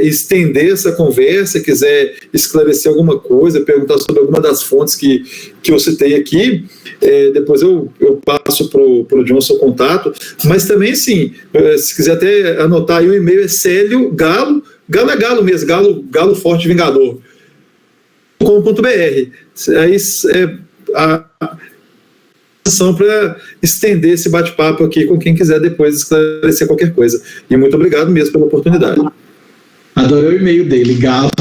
estender essa conversa, quiser esclarecer alguma coisa, perguntar sobre alguma das fontes que eu citei aqui, depois eu passo para o Johnson o contato, mas também, sim, se quiser até anotar aí, o e-mail é Célio Galo é Galo mesmo, Galo Forte Vingador, .com.br. Aí a ação para estender esse bate-papo aqui com quem quiser depois esclarecer qualquer coisa. E muito obrigado mesmo pela oportunidade. Adorei o e-mail dele, Galo.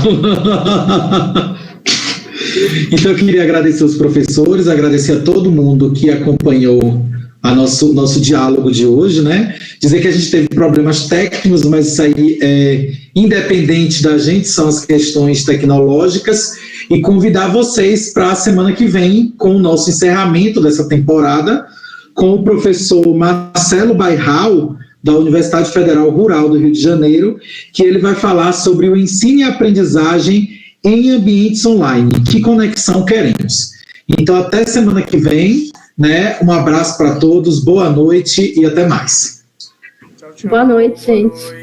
Então eu queria agradecer os professores, agradecer a todo mundo que acompanhou nosso diálogo de hoje, né? Dizer que a gente teve problemas técnicos, mas isso aí é independente da gente, são as questões tecnológicas, e convidar vocês para a semana que vem, com o nosso encerramento dessa temporada, com o professor Marcelo Bairral, da Universidade Federal Rural do Rio de Janeiro, que ele vai falar sobre o ensino e aprendizagem em ambientes online. Que conexão queremos? Então, até semana que vem. né? Um abraço para todos, boa noite e até mais. Tchau, tchau. Boa noite, gente.